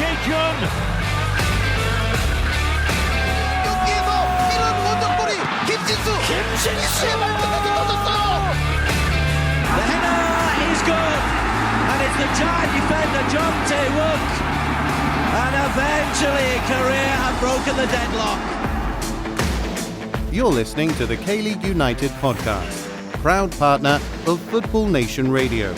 taken. The header is good, and it's the giant defender John Tae-wook, and eventually Korea have broken the deadlock. You're listening to the K-League United podcast, proud partner of Football Nation Radio.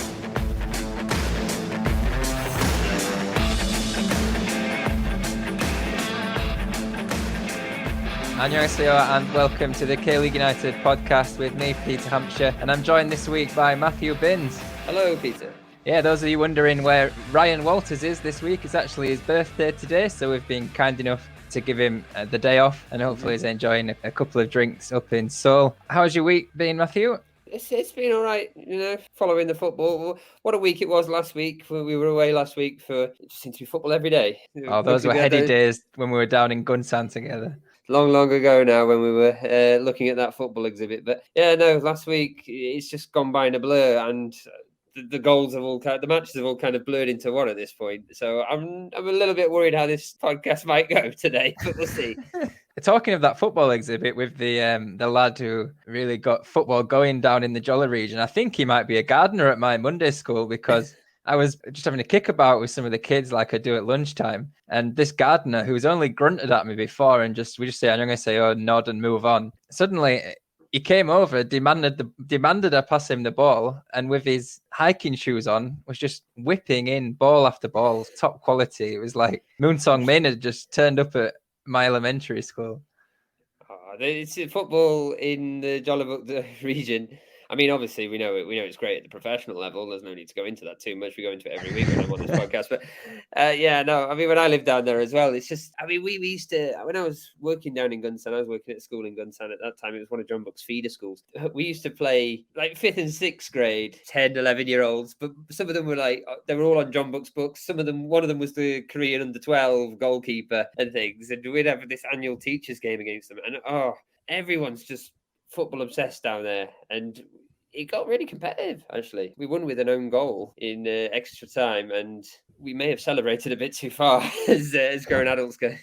Annyeonghaseyo and welcome to the K-League United podcast with me, Peter Hampshire, and I'm joined this week by Matthew Binns. Hello, Peter. Yeah, those of you wondering where Ryan Walters is this week, it's actually his birthday today, so we've been kind enough to give him the day off, and hopefully he's enjoying a couple of drinks up in Seoul. How's your week been, Matthew? It's been all right, following the football. What a week it was last week. We were away last week it seemed to be football every day. Oh, those were heady days when we were down in Gunsan together. Long ago now when we were looking at that football exhibit. But yeah, no, last week it's just gone by in a blur, and the goals have the matches have all kind of blurred into one at this point. So I'm a little bit worried how this podcast might go today, but we'll see. Talking of that football exhibit with the lad who really got football going down in the Jolly region, I think he might be a gardener at my Monday school, because I was just having a kickabout with some of the kids like I do at lunchtime. And this gardener, who's only grunted at me before and we just say, I'm going to say, oh, nod and move on. Suddenly he came over, demanded I pass him the ball, and with his hiking shoes on was just whipping in ball after ball, top quality. It was like Moonsong Min had just turned up at my elementary school. It's football in the Jollibuk region. I mean, obviously, we know it's great at the professional level. There's no need to go into that too much. We go into it every week when I'm on this podcast. But when I lived down there as well, it's just, we used to, when I was working down in Gunsan, I was working at a school in Gunsan at that time. It was one of John Book's feeder schools. We used to play like 5th and 6th grade, 10, 11-year-olds. But some of them were they were all on John Book's books. One of them was the Korean under-12 goalkeeper and things. And we'd have this annual teachers game against them. And everyone's just football obsessed down there, and it got really competitive. Actually, we won with an own goal in extra time, and we may have celebrated a bit too far as grown adults go.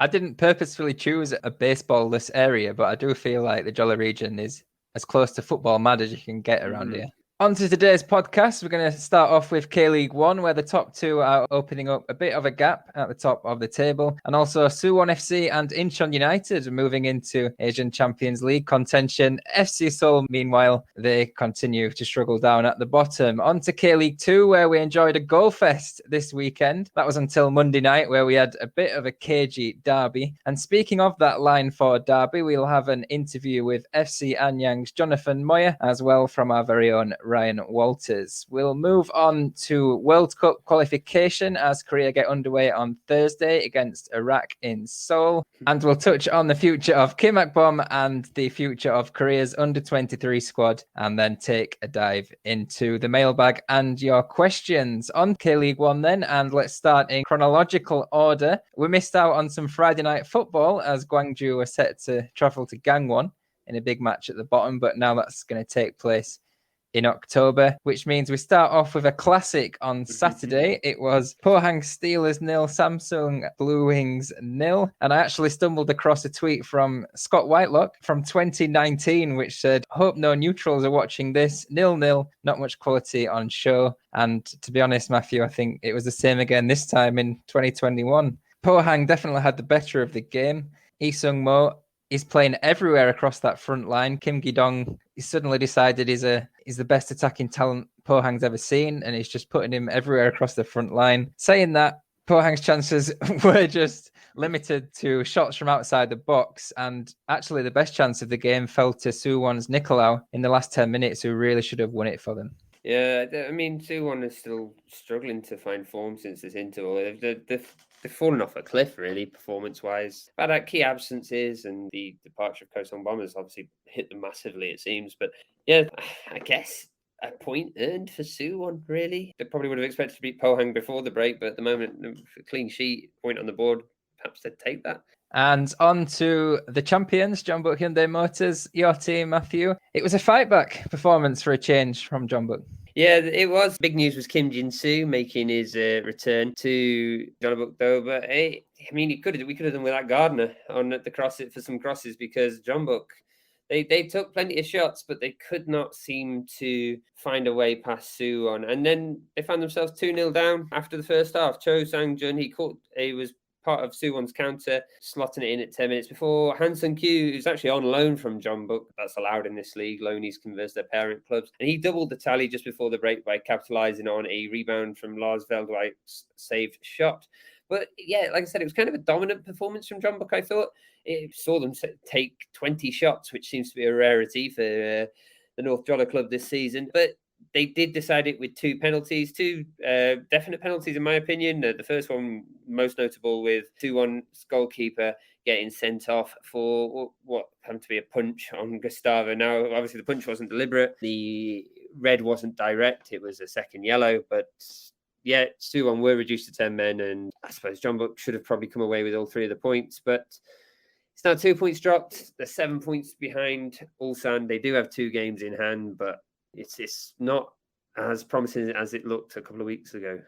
I didn't purposefully choose a baseball-less area, but I do feel like the Jolly region is as close to football mad as you can get around here. On to today's podcast. We're going to start off with K-League 1, where the top two are opening up a bit of a gap at the top of the table. And also Suwon FC and Incheon United are moving into Asian Champions League contention. FC Seoul, meanwhile, they continue to struggle down at the bottom. On to K-League 2, where we enjoyed a goal fest this weekend. That was until Monday night, where we had a bit of a cagey derby. And speaking of that line for derby, we'll have an interview with FC Anyang's Jonathan Moya, as well from our very own Ryan Walters. We'll move on to World Cup qualification as Korea get underway on Thursday against Iraq in Seoul. And we'll touch on the future of Kim Ak-bom and the future of Korea's under-23 squad, and then take a dive into the mailbag and your questions on K-League 1 then. And let's start in chronological order. We missed out on some Friday night football as Gwangju were set to travel to Gangwon in a big match at the bottom, but now that's going to take place in October, which means we start off with a classic on Saturday. It was Pohang Steelers 0, Samsung Blue Wings 0. And I actually stumbled across a tweet from Scott Whitelock from 2019, which said, hope no neutrals are watching this. 0-0, not much quality on show. And to be honest, Matthew, I think it was the same again this time in 2021. Pohang definitely had the better of the game. Lee Sung-mo is playing everywhere across that front line. Kim Gi-dong, he suddenly decided he's the best attacking talent Pohang's ever seen, and he's just putting him everywhere across the front line. Saying that, Pohang's chances were just limited to shots from outside the box, and actually the best chance of the game fell to Suwon's Nicolau in the last 10 minutes, who really should have won it for them. Yeah, I mean, Suwon is still struggling to find form since this interval. They've fallen off a cliff, really, performance-wise. But key absences and the departure of Kosan Bombers obviously hit them massively, it seems. But yeah, I guess a point earned for Suwon, really. They probably would have expected to beat Pohang before the break, but at the moment, a clean sheet, point on the board, perhaps they'd take that. And on to the champions, Jeonbuk Hyundai Motors, your team, Matthew. It was a fight-back performance for a change from Jeonbuk. Yeah, it was. Big news was Kim Jin-soo making his return to Jeonbuk, though. But we could have done without Gardner on the crosses for some crosses, because Jeonbuk, they took plenty of shots, but they could not seem to find a way past Suwon. And then they found themselves 2-0 down after the first half. Cho Sang-jun, he was part of Suwon's counter, slotting it in at 10 minutes before Han Sung-kyu, who's actually on loan from Jeonbuk. That's allowed in this league. Loanees converse their parent clubs. And he doubled the tally just before the break by capitalising on a rebound from Lars Veldwijk's saved shot. But yeah, like I said, it was kind of a dominant performance from Jeonbuk, I thought. It saw them take 20 shots, which seems to be a rarity for the North Jolla club this season. But they did decide it with two definite penalties, in my opinion. The first one, most notable, with Suwon's goalkeeper getting sent off for what happened to be a punch on Gustavo. Now, obviously, the punch wasn't deliberate. The red wasn't direct. It was a second yellow. But yeah, Suwon were reduced to 10 men. And I suppose Jeonbuk should have probably come away with all three of the points. But it's now 2 points dropped. They're 7 points behind Ulsan. They do have 2 games in hand, but it's not as promising as it looked a couple of weeks ago.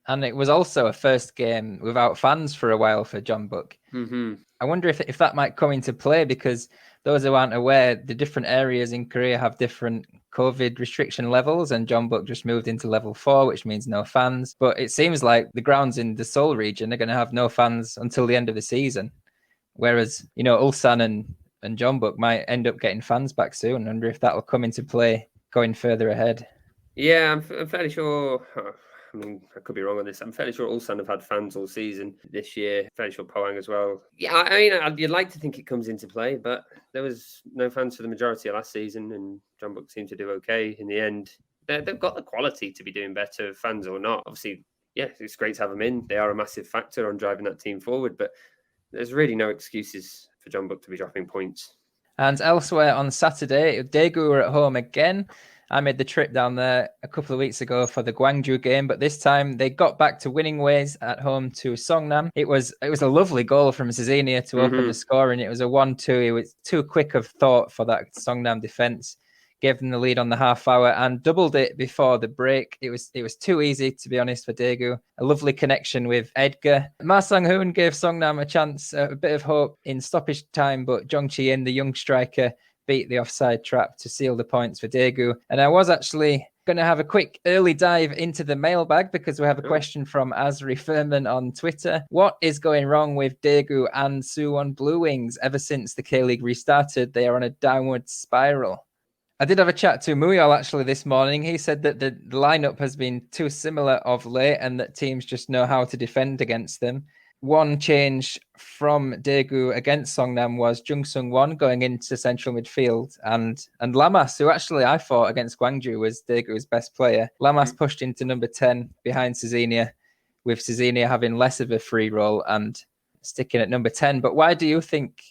And it was also a first game without fans for a while for Jeonbuk. Mm-hmm. I wonder if that might come into play, because those who aren't aware, the different areas in Korea have different COVID restriction levels, and Jeonbuk just moved into level 4, which means no fans. But it seems like the grounds in the Seoul region are going to have no fans until the end of the season. Whereas, Ulsan and Jeonbuk might end up getting fans back soon. I wonder if that will come into play going further ahead. Yeah, I'm fairly sure. I could be wrong on this. I'm fairly sure Ulsan have had fans all season this year. Fairly sure Pohang as well. Yeah, you'd like to think it comes into play, but there was no fans for the majority of last season, and Jeonbuk seemed to do okay in the end. They've got the quality to be doing better, fans or not. Obviously, yeah, it's great to have them in. They are a massive factor on driving that team forward, but there's really no excuses for Jeonbuk to be dropping points. And elsewhere on Saturday, Daegu were at home again. I made the trip down there a couple of weeks ago for the Gwangju game, but this time they got back to winning ways at home to Songnam. It was a lovely goal from Zizenia to open the score, and it was a 1-2. It was too quick of thought for that Songnam defence. Gave them the lead on the half hour and doubled it before the break. It was too easy, to be honest, for Daegu. A lovely connection with Edgar. Ma Sang-hoon gave Songnam a chance, a bit of hope in stoppage time, but Jong Chi-in, the young striker, beat the offside trap to seal the points for Daegu. And I was actually going to have a quick early dive into the mailbag, because we have a question from Asri Furman on Twitter. What is going wrong with Daegu and Suwon Blue Wings? Ever since the K-League restarted, they are on a downward spiral. I did have a chat to Muyal actually this morning. He said that the lineup has been too similar of late, and that teams just know how to defend against them. One change from Daegu against Songnam was Jung Sung-won going into central midfield, and Lamas, who actually I thought against Gwangju was Daegu's best player. Lamas pushed into number 10 behind Zizenia, with Zizenia having less of a free role and sticking at number 10. But why do you think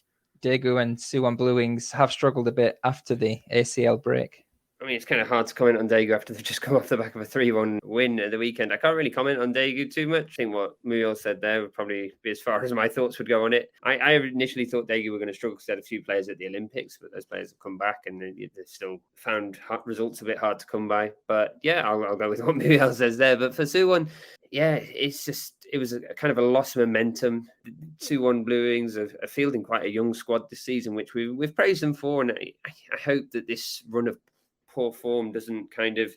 Daegu and Suwon Blue Wings have struggled a bit after the ACL break? It's kind of hard to comment on Daegu after they've just come off the back of a 3-1 win at the weekend. I can't really comment on Daegu too much. I think what Muyal said there would probably be as far as my thoughts would go on it. I initially thought Daegu were going to struggle because they had a few players at the Olympics, but those players have come back and they've still found results a bit hard to come by. But yeah, I'll go with what Muyal says there. But for Suwon, yeah, it was a kind of a loss of momentum. 2-1 Blue Wings are fielding quite a young squad this season, which we've praised them for. And I hope that this run of poor form doesn't kind of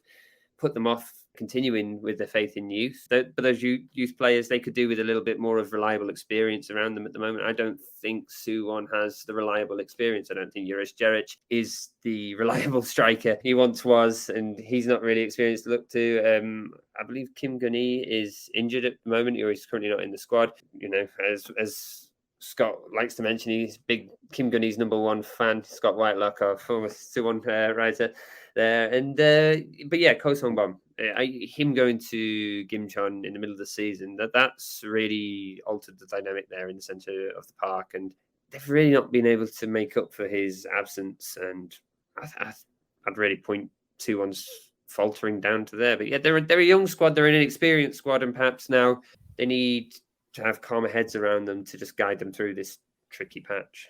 put them off continuing with their faith in youth. But those youth players, they could do with a little bit more of reliable experience around them at the moment. I don't think Suwon has the reliable experience. I don't think Juriš Jeric is the reliable striker he once was, and he's not really experienced to look to. I believe Kim Gun-hee is injured at the moment, or he's currently not in the squad. As Scott likes to mention, he's big Kim Gun-hee's number one fan, Scott Whitelock, our former Suwon writer there. And but yeah, Ko Sung-bom, him going to Gimcheon in the middle of the season, that's really altered the dynamic there in the centre of the park, and they've really not been able to make up for his absence. And I'd really point Suwon's faltering down to there. But yeah, they're a young squad, they're an inexperienced squad, and perhaps now they need to have calmer heads around them to just guide them through this tricky patch.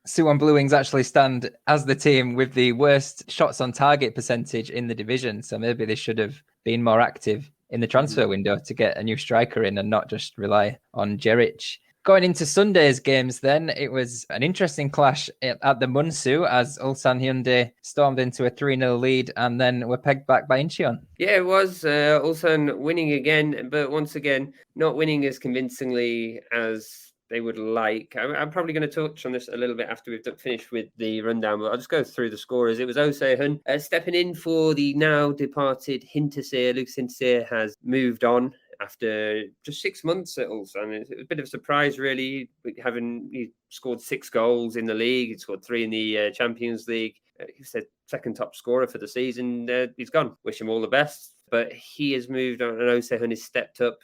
Suwon Blue Wings actually stand as the team with the worst shots on target percentage in the division. So maybe they should have been more active in the transfer window to get a new striker in and not just rely on Jeric. Going into Sunday's games then, it was an interesting clash at the Munsu as Ulsan Hyundai stormed into a 3-0 lead and then were pegged back by Incheon. Yeah, it was Ulsan winning again, but once again, not winning as convincingly as they would like. I'm probably going to touch on this a little bit after we've finished with the rundown, but I'll just go through the scorers. It was Oh Se-hun stepping in for the now departed Hinterseer. Lucas Hinterseer has moved on after just 6 months at Ulsan. It was a bit of a surprise, really, he scored 6 goals in the league. He scored 3 in the Champions League. He's the second top scorer for the season. He's gone. Wish him all the best. But he has moved on, and Oh Se-hun has stepped up.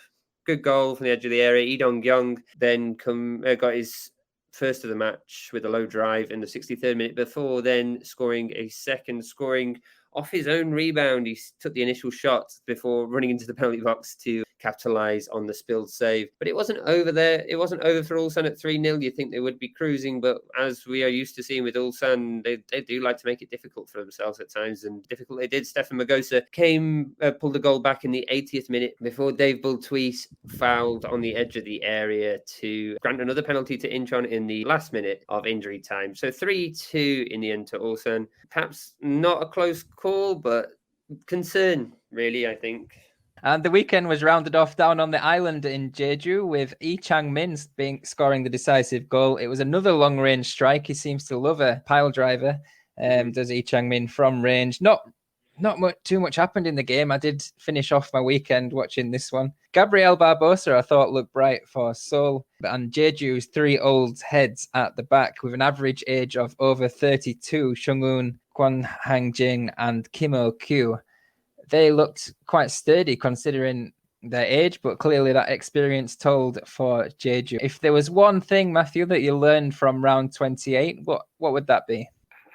Good goal from the edge of the area. Lee Dong-kyung then got his first of the match with a low drive in the 63rd minute before then scoring a second, scoring off his own rebound. He took the initial shot before running into the penalty box to capitalise on the spilled save. But it wasn't over there. It wasn't over for Ulsan at 3-0. You'd think they would be cruising, but as we are used to seeing with Ulsan, they do like to make it difficult for themselves at times, and difficult they did. Stefan Magosa pulled the goal back in the 80th minute before Dave Bultuis fouled on the edge of the area to grant another penalty to Incheon in the last minute of injury time. So 3-2 in the end to Ulsan. Perhaps not a close call, but concern, really, I think. And the weekend was rounded off down on the island in Jeju with Lee Chang-min scoring the decisive goal. It was another long-range strike. He seems to love a pile driver, does Lee Chang-min from range. Not too much happened in the game. I did finish off my weekend watching this one. Gabriel Barbosa, I thought, looked bright for Seoul. And Jeju's 3 old heads at the back with an average age of over 32, Chung-un, Kwon Hang-jing and Kim Oh-kyu. They looked quite sturdy considering their age, but clearly that experience told for Jeju. If there was one thing, Matthew, that you learned from round 28, what would that be?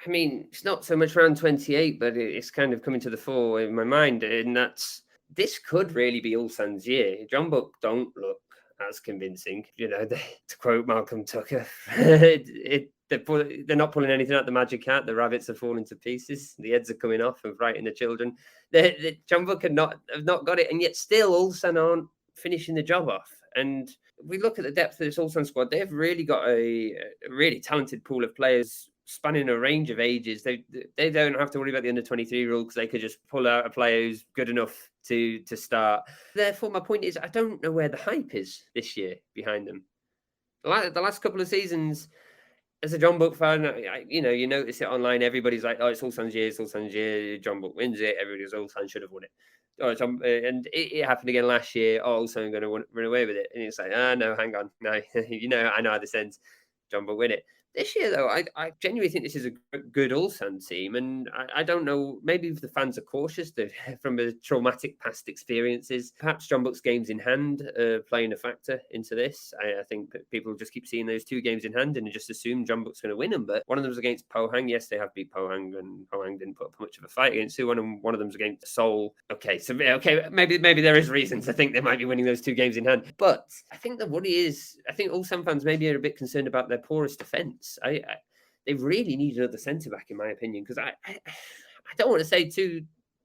I mean, it's not so much round 28, but it's kind of coming to the fore in my mind, and this could really be Ulsan's year. Jeonbuk don't look as convincing. To quote Malcolm Tucker, they're not pulling anything out the magic hat. The rabbits are falling to pieces. The heads are coming off and frighting the children. The Jeonbuk have not got it, and yet still Ulsan aren't finishing the job off. And we look at the depth of this Ulsan squad. They've really got a really talented pool of players spanning a range of ages. They don't have to worry about the under 23 rule because they could just pull out a player who's good enough to start. Therefore, my point is, I don't know where the hype is this year behind them. The last couple of seasons, as a Jeonbuk fan, you notice it online. Everybody's like, "Oh, it's Ulsan's year. It's Ulsan's year. Jeonbuk wins it." Everybody's Ulsan should have won it. And it happened again last year. Oh, Ulsan are going to run away with it, and it's like, no, hang on, no, I know how this ends. Jeonbuk win it. This year, though, I genuinely think this is a good Ulsan team, and I don't know, maybe if the fans are cautious from the traumatic past experiences. Perhaps Jeonbuk's games in hand playing a factor into this. I think that people just keep seeing those 2 games in hand and just assume Jeonbuk's going to win them, but one of them was against Pohang. Yes, they have beat Pohang, and Pohang didn't put up much of a fight against Suwon, and one of them's against Seoul. Maybe there is reason to think they might be winning those 2 games in hand, but I think the worry is, I think Ulsan fans maybe are a bit concerned about their porous defence. They really need another centre back, in my opinion, because I don't want to say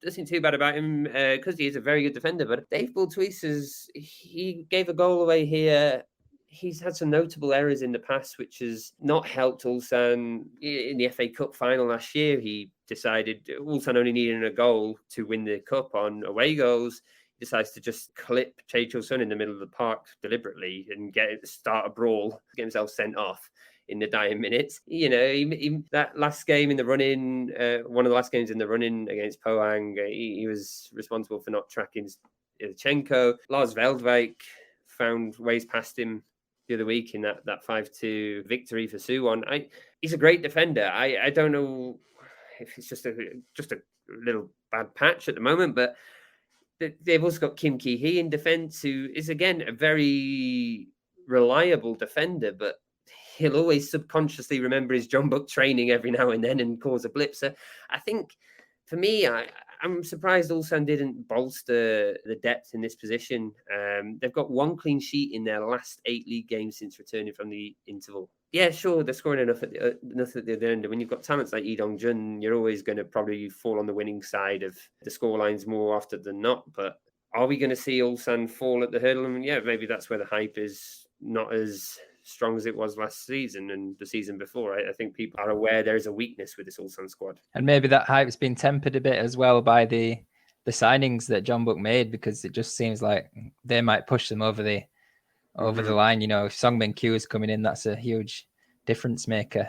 nothing too bad about him because he is a very good defender. But Dave Bultuis he gave a goal away here. He's had some notable errors in the past, which has not helped Ulsan. In the FA Cup final last year, he decided Ulsan only needed a goal to win the cup on away goals. He decides to just clip Chae Chul-sun in the middle of the park deliberately and start a brawl, get himself sent off in the dying minutes. That last game in the run-in, one of the last games in the run-in against Pohang, he was responsible for not tracking Ilchenko. Lars Veldwijk found ways past him the other week in that 5-2 victory for Suwon. He's a great defender. I don't know if it's just a little bad patch at the moment, but they've also got Kim Ki-hee in defence, who is, again, a very reliable defender, but he'll always subconsciously remember his Jeonbuk training every now and then and cause a blip. So I think, for me, I'm surprised Ulsan didn't bolster the depth in this position. They've got one clean sheet in their last 8 league games since returning from the interval. Yeah, sure, they're scoring enough at the other end. And when you've got talents like Lee Dong-jun, you're always going to probably fall on the winning side of the scorelines more often than not. But are we going to see Ulsan fall at the hurdle? And yeah, maybe that's where the hype is not as strong as it was last season and the season before. I think people are aware there is a weakness with this Ulsan squad. And maybe that hype's been tempered a bit as well by the signings that John Book made, because it just seems like they might push them over the line. You know, if Song Min Kyu is coming in, that's a huge difference maker.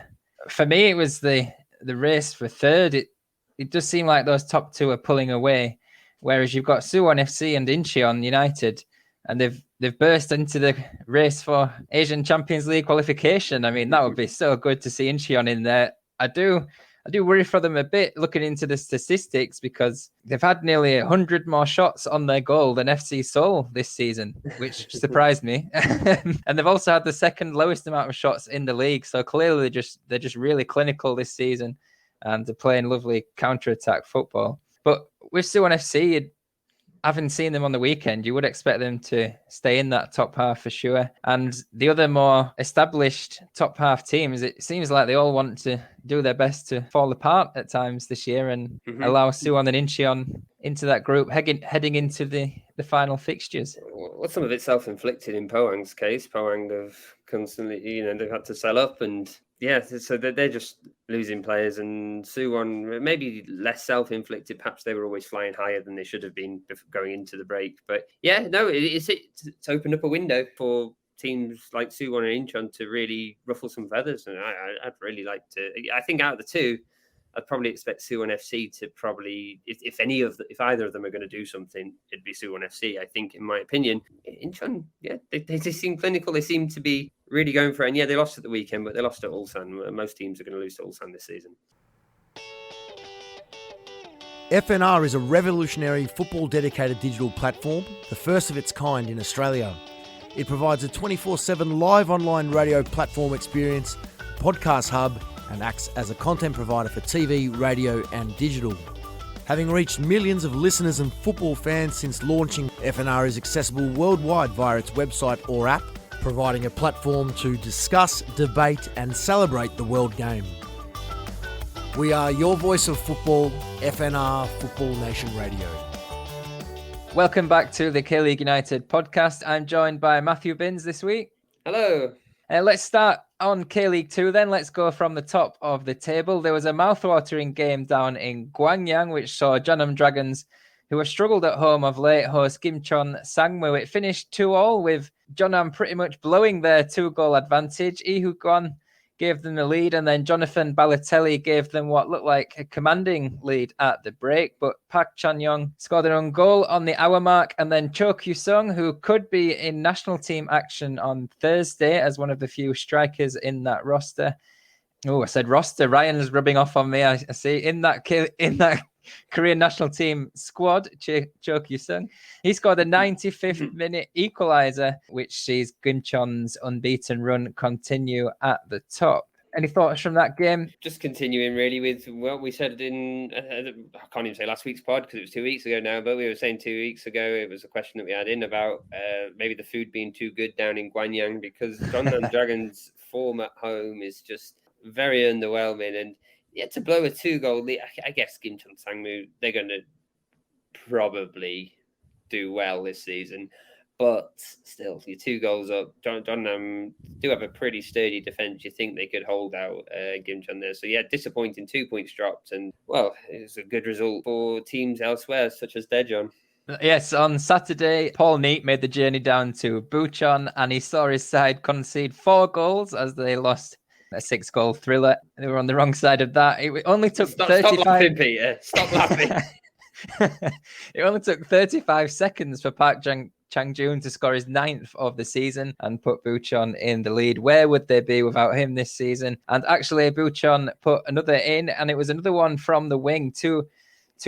For me, it was the race for third. It does seem like those top two are pulling away, whereas you've got Suwon FC and Incheon United, and they've burst into the race for Asian Champions League qualification. I mean, that would be so good to see Incheon in there. I do worry for them a bit looking into the statistics, because they've had nearly 100 more shots on their goal than FC Seoul this season, which surprised me. And they've also had the second lowest amount of shots in the league. So clearly they're just really clinical this season, and they're playing lovely counter-attack football. But with Suwon FC, having seen them on the weekend, you would expect them to stay in that top half for sure. And the other more established top half teams, it seems like they all want to do their best to fall apart at times this year and allow Suwon and Incheon into that group heading into the final fixtures. Well, some of it's self-inflicted in Pohang's case. Pohang have constantly, they've had to sell up, and yeah, so they're just losing players, and Suwon maybe less self-inflicted. Perhaps they were always flying higher than they should have been going into the break. But yeah, no, it's opened up a window for teams like Suwon and Incheon to really ruffle some feathers, and I'd really like to. I think out of the two, I'd probably expect Suwon FC to probably, if either of them are going to do something, it'd be Suwon FC. I think, in my opinion, Incheon, yeah, they seem clinical. They seem to be really going for it. And yeah, they lost at the weekend, but they lost at Ulsan. Most teams are going to lose to Ulsan this season. FNR is a revolutionary football-dedicated digital platform, the first of its kind in Australia. It provides a 24/7 live online radio platform experience, podcast hub, and acts as a content provider for TV, radio and digital. Having reached millions of listeners and football fans since launching, FNR is accessible worldwide via its website or app, providing a platform to discuss, debate and celebrate the world game. We are your voice of football, FNR Football Nation Radio. Welcome back to the K-League United podcast. I'm joined by Matthew Binns this week. Hello. Let's start on K-League 2 then. Let's go from the top of the table. There was a mouth-watering game down in Gwangyang, which saw Jeonnam Dragons, who have struggled at home of late, host Gimcheon Sangmu. It finished 2-2 with Jeonnam pretty much blowing their 2-goal advantage. Lee Hoo-kwon gave them the lead, and then Jonathan Balotelli gave them what looked like a commanding lead at the break. But Park Chan-young scored an own goal on the hour mark, and then Cho Kyu-sung, who could be in national team action on Thursday as one of the few strikers in that roster. Oh, I said roster. Ryan's rubbing off on me. I see in that Korean national team squad, Cho Kyu-sung. He scored a 95th minute equaliser, which sees Gimcheon's unbeaten run continue at the top. Any thoughts from that game? Just continuing really with what we said in, I can't even say last week's pod because it was 2 weeks ago now, but we were saying 2 weeks ago, it was a question that we had in about maybe the food being too good down in Gwangyang, because Jeonnam Dragons' form at home is just very underwhelming. And yeah, to blow a 2-goal lead, I guess Gimcheon Sangmu, they're going to probably do well this season. But still, you're 2 goals up. Jeonnam do have a pretty sturdy defence. You think they could hold out Gimcheon there. So yeah, disappointing 2 points dropped. And well, it's a good result for teams elsewhere, such as Daejeon. Yes, on Saturday, Paul Neat made the journey down to Bucheon, and he saw his side concede 4 goals as they lost a 6-goal thriller. They were on the wrong side of that. It only took 35... Stop laughing, Peter. Stop laughing. It only took 35 seconds for Park Chang-joon to score his 9th of the season and put Bucheon in the lead. Where would they be without him this season? And actually, Bucheon put another in, and it was another one from the wing. Two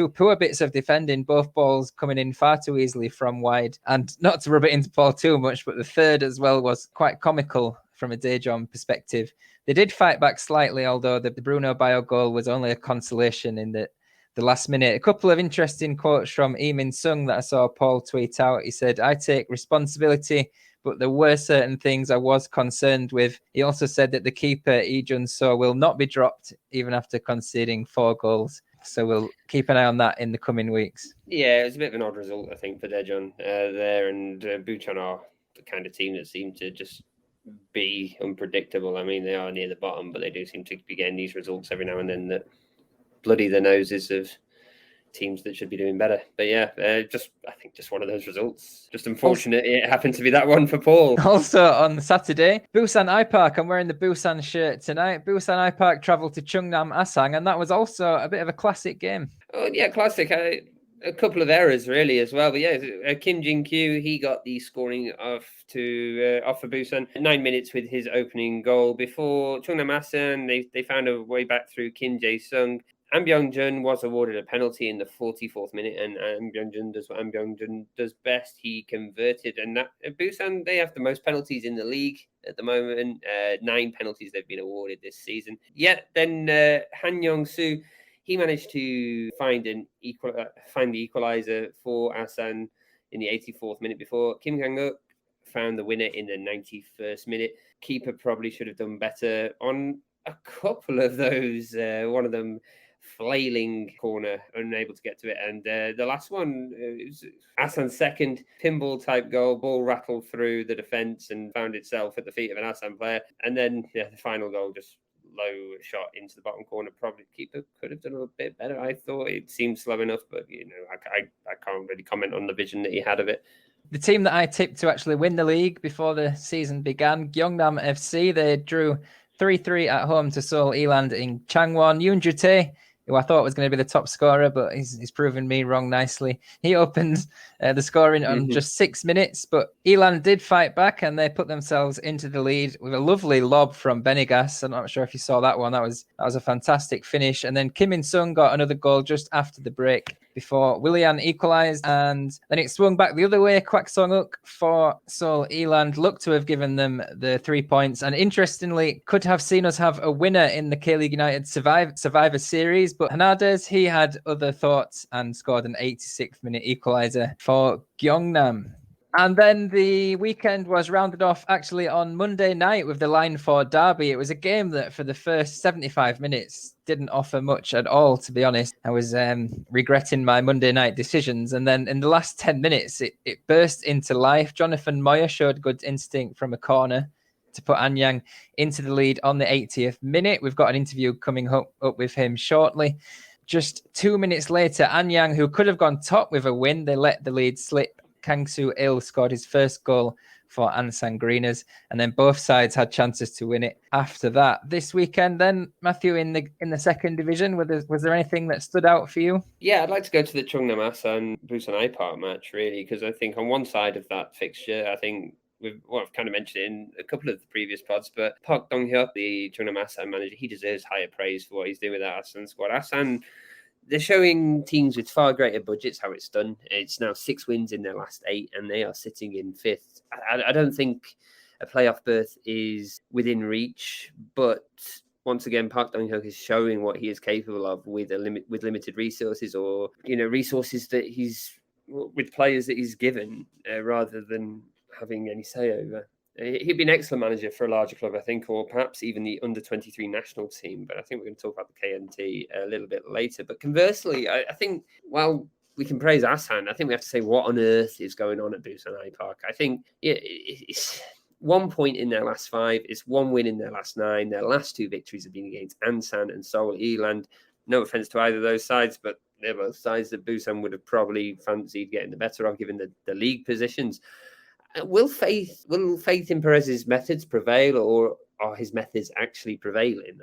poor bits of defending, both balls coming in far too easily from wide. And not to rub it into Paul too much, but the third as well was quite comical from a Daejeon perspective. They did fight back slightly, although the Bruno Bio goal was only a consolation in that the last minute. A couple of interesting quotes from Min Sung that I saw Paul tweet out. He said, "I take responsibility, but there were certain things I was concerned with." He also said that the keeper, Lee Jun-so, will not be dropped even after conceding 4 goals. So we'll keep an eye on that in the coming weeks. Yeah, it was a bit of an odd result, I think, for Daejeon there. And Bucheon are the kind of team that seem to just be unpredictable. I mean, they are near the bottom, but they do seem to be getting these results every now and then that bloody the noses of teams that should be doing better. But yeah, I think just one of those results. Just unfortunate it happened to be that one for Paul. Also on Saturday, Busan iPark. I'm wearing the Busan shirt tonight. Busan iPark travelled to Chungnam Asang, and that was also a bit of a classic game. Oh yeah, classic. A couple of errors really as well, but yeah, Kim Jin-kyu, he got the scoring off for Busan 9 minutes with his opening goal. Before Chungnam Asang, they found a way back through Kim Jae-sung. An Byung-jun was awarded a penalty in the 44th minute, and An Byung-jun does what An Byung-jun does best. He converted, and that Busan, they have the most penalties in the league at the moment. 9 penalties they've been awarded this season. Yet then Han Young-soo, he managed to find the equalizer for Asan in the 84th minute before Kim Kang-uk found the winner in the 91st minute. Keeper probably should have done better on a couple of those. One of them flailing corner, unable to get to it. And the last one, was Asan's second pinball type goal. Ball rattled through the defence and found itself at the feet of an Asan player. And then the final goal, just low shot into the bottom corner. Probably keeper could have done a bit better. I thought it seemed slow enough, but I can't really comment on the vision that he had of it. The team that I tipped to actually win the league before the season began, Gyeongnam FC, they drew 3-3 at home to Seoul Eland in Changwon. Yoon Ju-tae, who I thought was going to be the top scorer, but he's proven me wrong nicely. He opened the scoring on just 6 minutes, but Eland did fight back and they put themselves into the lead with a lovely lob from Benegas. I'm not sure if you saw that one. That was a fantastic finish. And then Kim In-sung got another goal just after the break before Willian equalised, and then it swung back the other way. Kwak Song-uk for Seoul Eland looked to have given them the 3 points, and interestingly could have seen us have a winner in the K-League United Survivor Series, but Hernandez, he had other thoughts and scored an 86th minute equaliser for Gyeongnam. And then the weekend was rounded off actually on Monday night with the Line 4 derby. It was a game that for the first 75 minutes didn't offer much at all, to be honest. I was regretting my Monday night decisions. And then in the last 10 minutes, it burst into life. Jonathan Moya showed good instinct from a corner to put Anyang into the lead on the 80th minute. We've got an interview coming up with him shortly. Just 2 minutes later, Anyang, who could have gone top with a win, they let the lead slip. Kang Soo-il scored his first goal for Ansang Greeners, and then both sides had chances to win it after that. This weekend then, Matthew, in the second division, was there anything that stood out for you? Yeah, I'd like to go to the Chungnam Asan Busan iPark match, really, because I think on one side of that fixture, I think I've kind of mentioned it in a couple of the previous pods, but Park Dong-hyuk, the Chungnam Asan manager, he deserves higher praise for what he's doing with that Asan squad. Asan, they're showing teams with far greater budgets how it's done. It's now 6 wins in their last 8, and they are sitting in 5th. I don't think a playoff berth is within reach, but once again, Park Dong-hyuk is showing what he is capable of with limited resources, or resources that he's with players that he's given, rather than having any say over. He'd be an excellent manager for a larger club, I think, or perhaps even the under-23 national team. But I think we're going to talk about the KNT a little bit later. But conversely, I think while we can praise Asan, I think we have to say what on earth is going on at Busan iPark. I think it's 1 point in their last 5. It's 1 win in their last 9. Their last 2 victories have been against Ansan and Seoul Eland. No offence to either of those sides, but they're both sides that Busan would have probably fancied getting the better of, given the league positions. Will faith in Perez's methods prevail, or are his methods actually prevailing?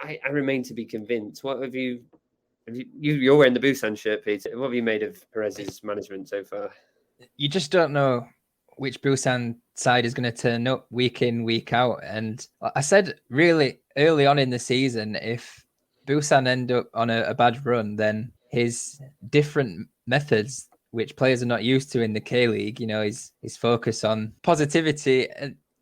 I remain to be convinced. What have you? You're wearing the Busan shirt, Peter. What have you made of Perez's management so far? You just don't know which Busan side is going to turn up week in, week out. And I said really early on in the season, if Busan end up on a bad run, then his different methods, which players are not used to in the K-League, his focus on positivity.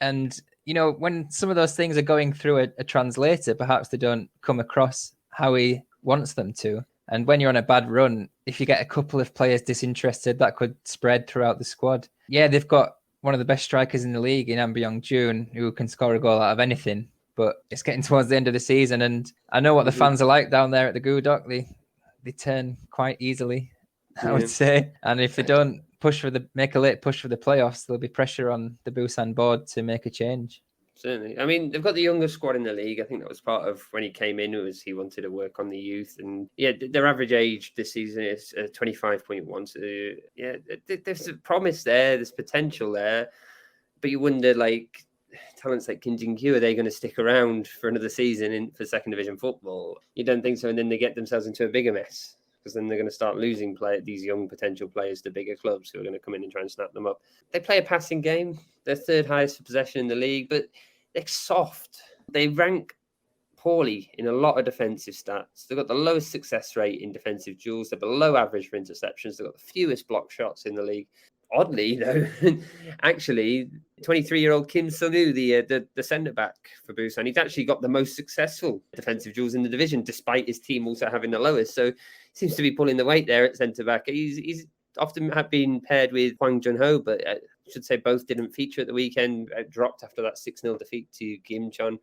And when some of those things are going through a translator, perhaps they don't come across how he wants them to. And when you're on a bad run, if you get a couple of players disinterested, that could spread throughout the squad. Yeah, they've got one of the best strikers in the league in June, who can score a goal out of anything. But it's getting towards the end of the season, and I know what the fans are like down there at the Gudok. They turn quite easily, I would say. And if they don't make a late push for the playoffs, there'll be pressure on the Busan board to make a change. Certainly. I mean, they've got the youngest squad in the league. I think that was part of when he came in, he wanted to work on the youth. And yeah, their average age this season is 25.1. So yeah, there's a promise there. There's potential there. But you wonder, like, talents like Kim Jin-kyu, are they going to stick around for another season for second division football? You don't think so. And then they get themselves into a bigger mess, because then they're going to start losing these young potential players to bigger clubs who are going to come in and try and snap them up. They play a passing game. They're third highest for possession in the league, but they're soft. They rank poorly in a lot of defensive stats. They've got the lowest success rate in defensive duels. They're below average for interceptions. They've got the fewest block shots in the league. Oddly, though, actually, 23-year-old Kim Sung-woo, the centre-back for Busan, he's actually got the most successful defensive duels in the division, despite his team also having the lowest. So he seems to be pulling the weight there at centre-back. He's often been paired with Hwang Jun-ho, but I should say both didn't feature at the weekend. Dropped after that 6-0 defeat to Gimcheon.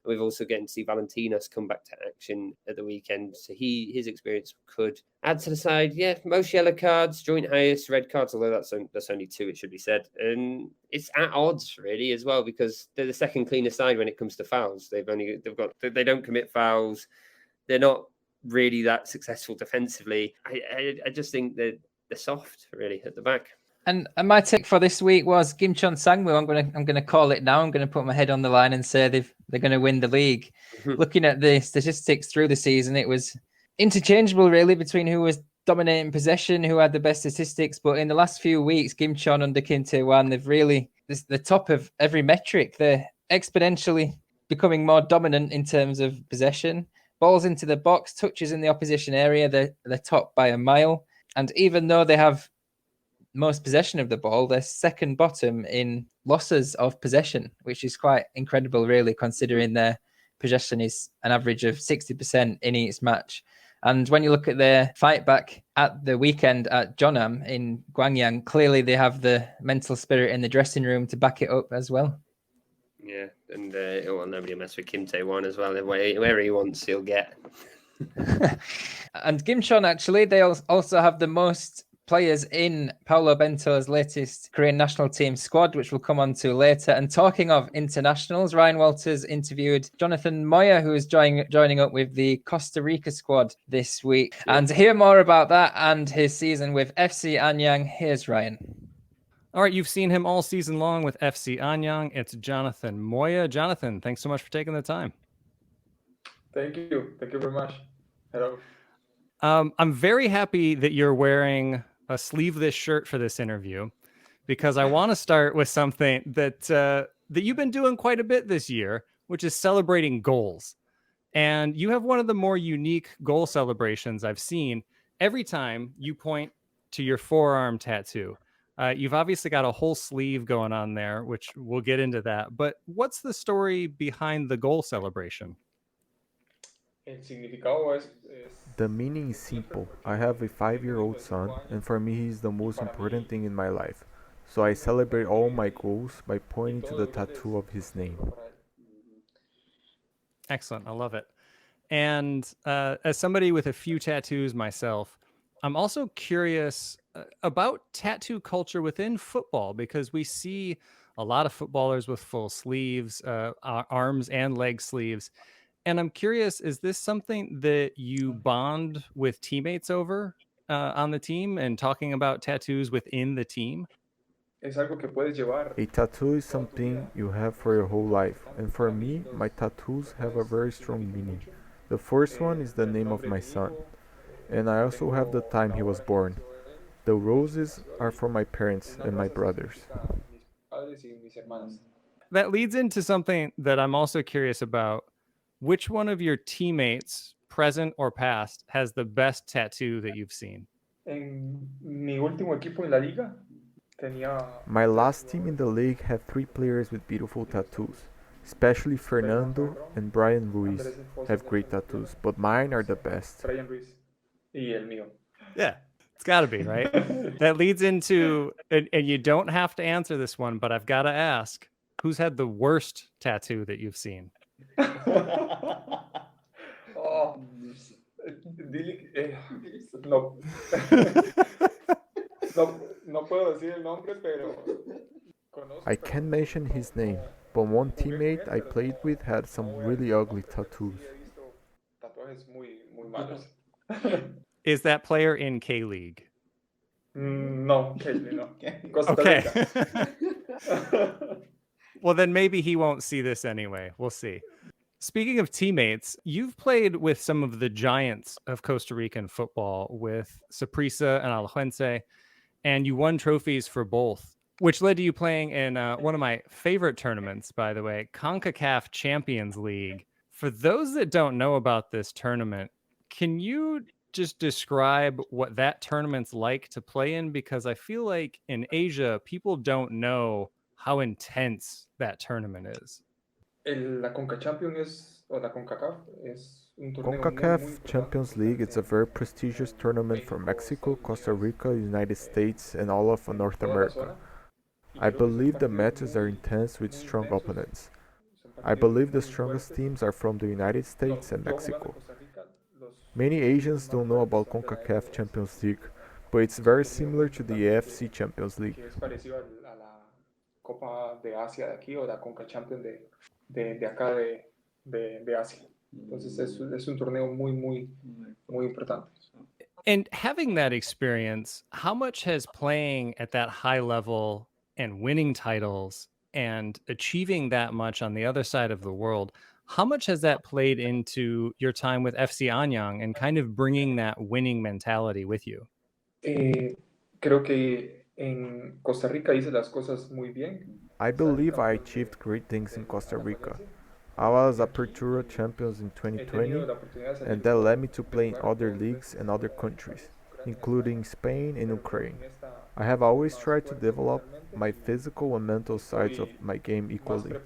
We've also getting to see Valentinos come back to action at the weekend. So his experience could add to the side. Yeah, most yellow cards, joint highest, red cards, although that's only 2, it should be said. And it's at odds, really, as well, because they're the second cleanest side when it comes to fouls. They don't commit fouls. They're not really that successful defensively. I just think that they're soft, really, at the back. And my take for this week was Gimcheon Sangwoo. I'm gonna call it now. I'm gonna put my head on the line and say they're gonna win the league. Looking at the statistics through the season, it was interchangeable really between who was dominating possession, who had the best statistics. But in the last few weeks, Gimcheon under Kim Tae-wan, they've really the top of every metric. They're exponentially becoming more dominant in terms of possession. Balls into the box, touches in the opposition area, they're top by a mile. And even though they have most possession of the ball, they're second bottom in losses of possession, which is quite incredible, really, considering their possession is an average of 60% in each match. And when you look at their fight back at the weekend at Jeonnam in Gwangyang, clearly they have the mental spirit in the dressing room to back it up as well. Yeah, and nobody will mess with Kim Tae-wan as well. Where he wants, he'll get. And Gimcheon, actually, they also have the most players in Paulo Bento's latest Korean national team squad, which we'll come on to later. And talking of internationals, Ryan Walters interviewed Jonathan Moya, who is joining up with the Costa Rica squad this week. Yeah. And to hear more about that and his season with FC Anyang, here's Ryan. All right, you've seen him all season long with FC Anyang. It's Jonathan Moya. Jonathan, thanks so much for taking the time. Thank you. Thank you very much. Hello. I'm very happy that you're wearing a sleeveless shirt for this interview, because I want to start with something that you've been doing quite a bit this year, which is celebrating goals. And you have one of the more unique goal celebrations I've seen. Every time you point to your forearm tattoo, you've obviously got a whole sleeve going on there, which we'll get into that. But what's the story behind the goal celebration? The meaning is simple. I have a 5-year-old son, and for me he is the most important thing in my life. So I celebrate all my goals by pointing to the tattoo of his name. Excellent. I love it. And as somebody with a few tattoos myself, I'm also curious about tattoo culture within football, because we see a lot of footballers with full sleeves, arms and leg sleeves. And I'm curious, is this something that you bond with teammates over on the team, and talking about tattoos within the team? A tattoo is something you have for your whole life. And for me, my tattoos have a very strong meaning. The first one is the name of my son. And I also have the time he was born. The roses are for my parents and my brothers. That leads into something that I'm also curious about. Which one of your teammates, present or past, has the best tattoo that you've seen? My last team in the league had 3 players with beautiful tattoos. Especially Fernando and Brian Ruiz have great tattoos, but mine are the best. y el mío. Yeah, it's got to be, right? That leads into, and you don't have to answer this one, but I've got to ask, who's had the worst tattoo that you've seen? Oh, dile, no, no puedo decir el nombre, pero I can't mention his name, but one teammate I played with had some really ugly tattoos. Tatuajes muy malos. Is that player in K-League? No, Kelly, no. Costa Okay. Rica. Well, then maybe he won't see this anyway. We'll see. Speaking of teammates, you've played with some of the giants of Costa Rican football with Saprissa and Alajuelense, and you won trophies for both, which led to you playing in one of my favorite tournaments, by the way, CONCACAF Champions League. For those that don't know about this tournament, can you just describe what that tournament's like to play in? Because I feel like in Asia, people don't know how intense that tournament is. La Conca Champions o la CONCACAF es un torneo muy CONCACAF importante. Champions League is a very prestigious tournament for Mexico, Costa Rica, United States, and all of North America. I believe the matches are intense with strong opponents. I believe the strongest teams are from the United States and Mexico. Many Asians don't know about CONCACAF Champions League, but it's very similar to the AFC Champions League. Es parecido a la Copa de Asia de aquí o la Conca Champions de acá de Asia. Entonces es un torneo muy importante. And having that experience, how much has playing at that high level and winning titles and achieving that much on the other side of the world, how much has that played into your time with FC Anyang and kind of bringing that winning mentality with you? Creo que en Costa Rica hice las cosas muy bien. I believe I achieved great things in Costa Rica. I was Apertura champions in 2020, and that led me to play in other leagues and other countries, including Spain and Ukraine. I have always tried to develop my physical and mental sides of my game equally,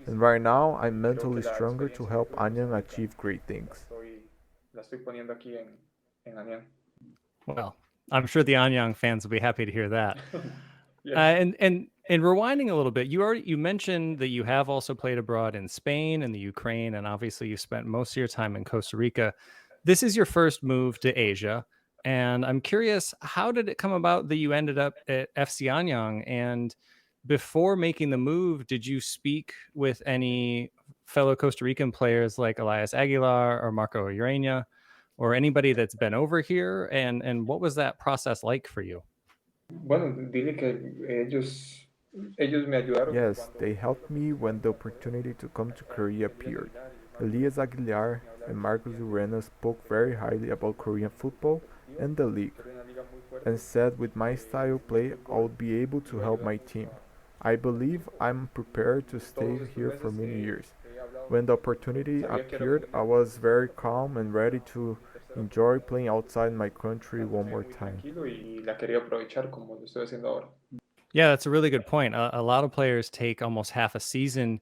and right now I'm mentally stronger to help Anyang achieve great things. La estoy poniendo aquí en Anyang. Well, I'm sure the Anyang fans will be happy to hear that. Yes. And rewinding a little bit, you mentioned that you have also played abroad in Spain and the Ukraine, and obviously you spent most of your time in Costa Rica. This is your first move to Asia, and I'm curious, how did it come about that you ended up at FC Anyang? And before making the move, did you speak with any fellow Costa Rican players like Elias Aguilar or Marco Urena, or anybody that's been over here? And what was that process like for you? Bueno, dile que ellos me ayudaron. Yes, they helped me when the opportunity to come to Korea appeared. Elias Aguilar and Marcos Urena spoke very highly about Korean football and the league, and said with my style of play I would be able to help my team. I believe I'm prepared to stay here for many years. When the opportunity appeared, I was very calm and ready to enjoy playing outside my country one more time. Y la quería aprovechar como lo estoy haciendo ahora. Yeah, that's a really good point. A lot of players take almost half a season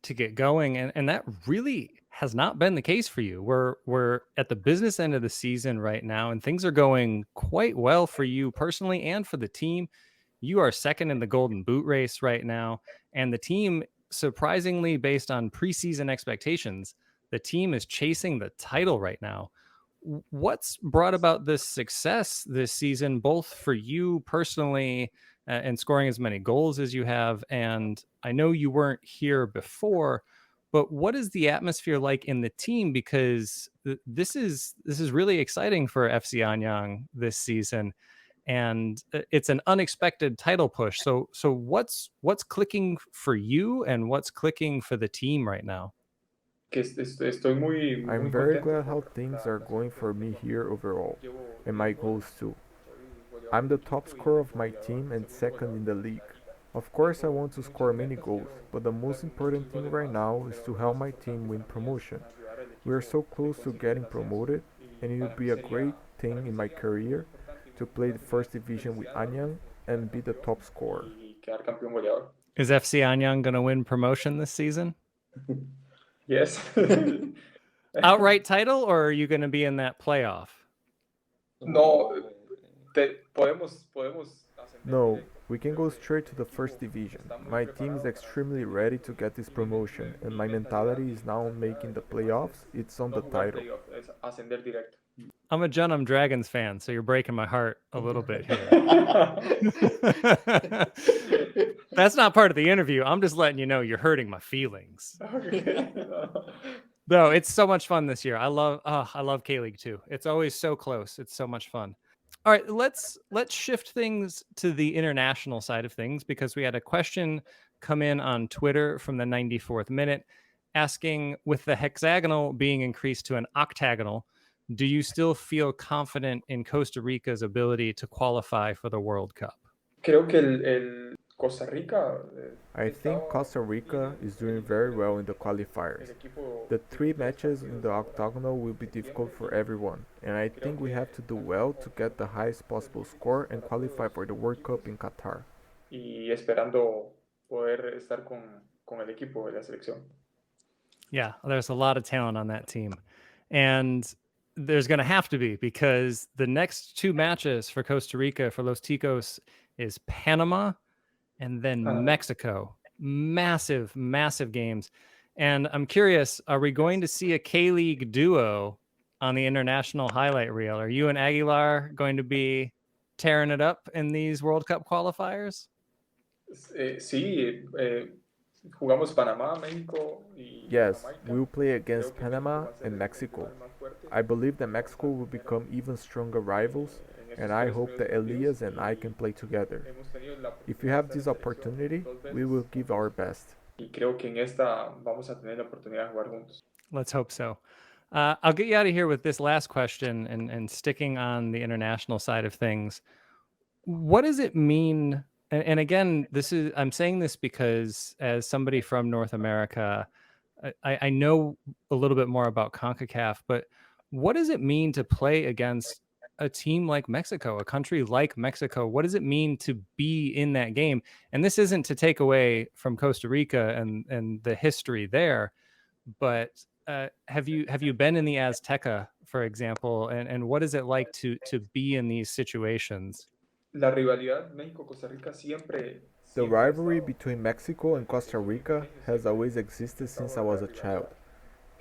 to get going, and that really has not been the case for you. We're at the business end of the season right now, and things are going quite well for you personally and for the team. You are second in the Golden Boot race right now, and the team, surprisingly, based on preseason expectations, the team is chasing the title right now. What's brought about this success this season, both for you personally and scoring as many goals as you have? And I know you weren't here before, but what is the atmosphere like in the team? Because this is really exciting for FC Anyang this season, and it's an unexpected title push. So what's clicking for you, and what's clicking for the team right now? Estoy muy I'm very glad how things are going for me here overall, and my goals too. I'm the top scorer of my team and second in the league. Of course I want to score many goals, but the most important thing right now is to help my team win promotion. We are so close to getting promoted, and it will be a great thing in my career to play the first division with Anyang and be the top scorer. Is FC Anyang going to win promotion this season? Yes. Outright title, or are you going to be in that playoff? No, podemos ascender No, directo. we can go straight to the first division. My team is extremely ready to get this promotion, and my mentality is now on making the playoffs. It's on No the jugar title. playoff, es ascender directo. I'm a Dunham Dragons fan, so you're breaking my heart a little bit here. That's not part of the interview. I'm just letting you know you're hurting my feelings. Okay. No, it's so much fun this year. I love K-League too. It's always so close. It's so much fun. All right, let's shift things to the international side of things, because we had a question come in on Twitter from the 94th minute asking, with the hexagonal being increased to an octagonal, do you still feel confident in Costa Rica's ability to qualify for the World Cup? Creo que el Costa Rica. I think Costa Rica is doing very well in the qualifiers. The 3 matches in the octagonal will be difficult for everyone, and I think we have to do well to get the highest possible score and qualify for the World Cup in Qatar. Y esperando poder estar con el equipo de la selección. Yeah, there's a lot of talent on that team. And there's going to have to be, because the next 2 matches for Costa Rica, for Los Ticos, is Panama and then Mexico. Massive, massive games. And I'm curious, are we going to see a K-League duo on the international highlight reel? Are you and Aguilar going to be tearing it up in these World Cup qualifiers? Sí, jugamos Panamá, México y Yes, Jamaica. we will play against Panama and Mexico. I believe that Mexico will become even stronger rivals, and I hope that Elias and I can play together. If we have this opportunity, we will give our best. Y creo que en esta vamos a tener la oportunidad de jugar juntos. Let's hope so. I'll get you out of here with this last question, and sticking on the international side of things. What does it mean? And again, I'm saying this because as somebody from North America, I know a little bit more about CONCACAF, but what does it mean to play against a team like Mexico, a country like Mexico? What does it mean to be in that game? And this isn't to take away from Costa Rica and the history there, but have you been in the Azteca, for example, and what is it like to be in these situations? La rivalidad México-Costa Rica siempre. The rivalry between Mexico and Costa Rica has always existed since I was a child.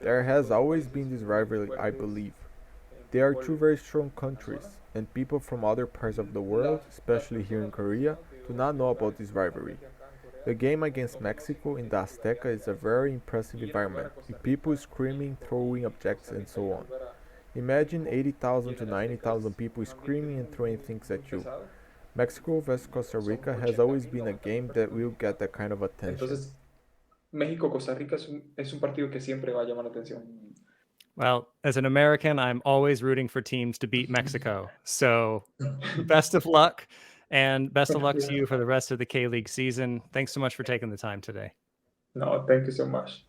There has always been this rivalry, I believe. They are 2 very strong countries, and people from other parts of the world, especially here in Korea, do not know about this rivalry. The game against Mexico in the Azteca is a very impressive environment, with people screaming, throwing objects, and so on. Imagine 80,000 to 90,000 people screaming and throwing things at you. Mexico vs Costa Rica has always been a game that will get that kind of attention. Entonces, México-Costa Rica es un partido que siempre va a llamar la atención. Well, as an American, I'm always rooting for teams to beat Mexico. So best of luck, and best of luck to you for the rest of the K-League season. Thanks so much for taking the time today. No, thank you so much.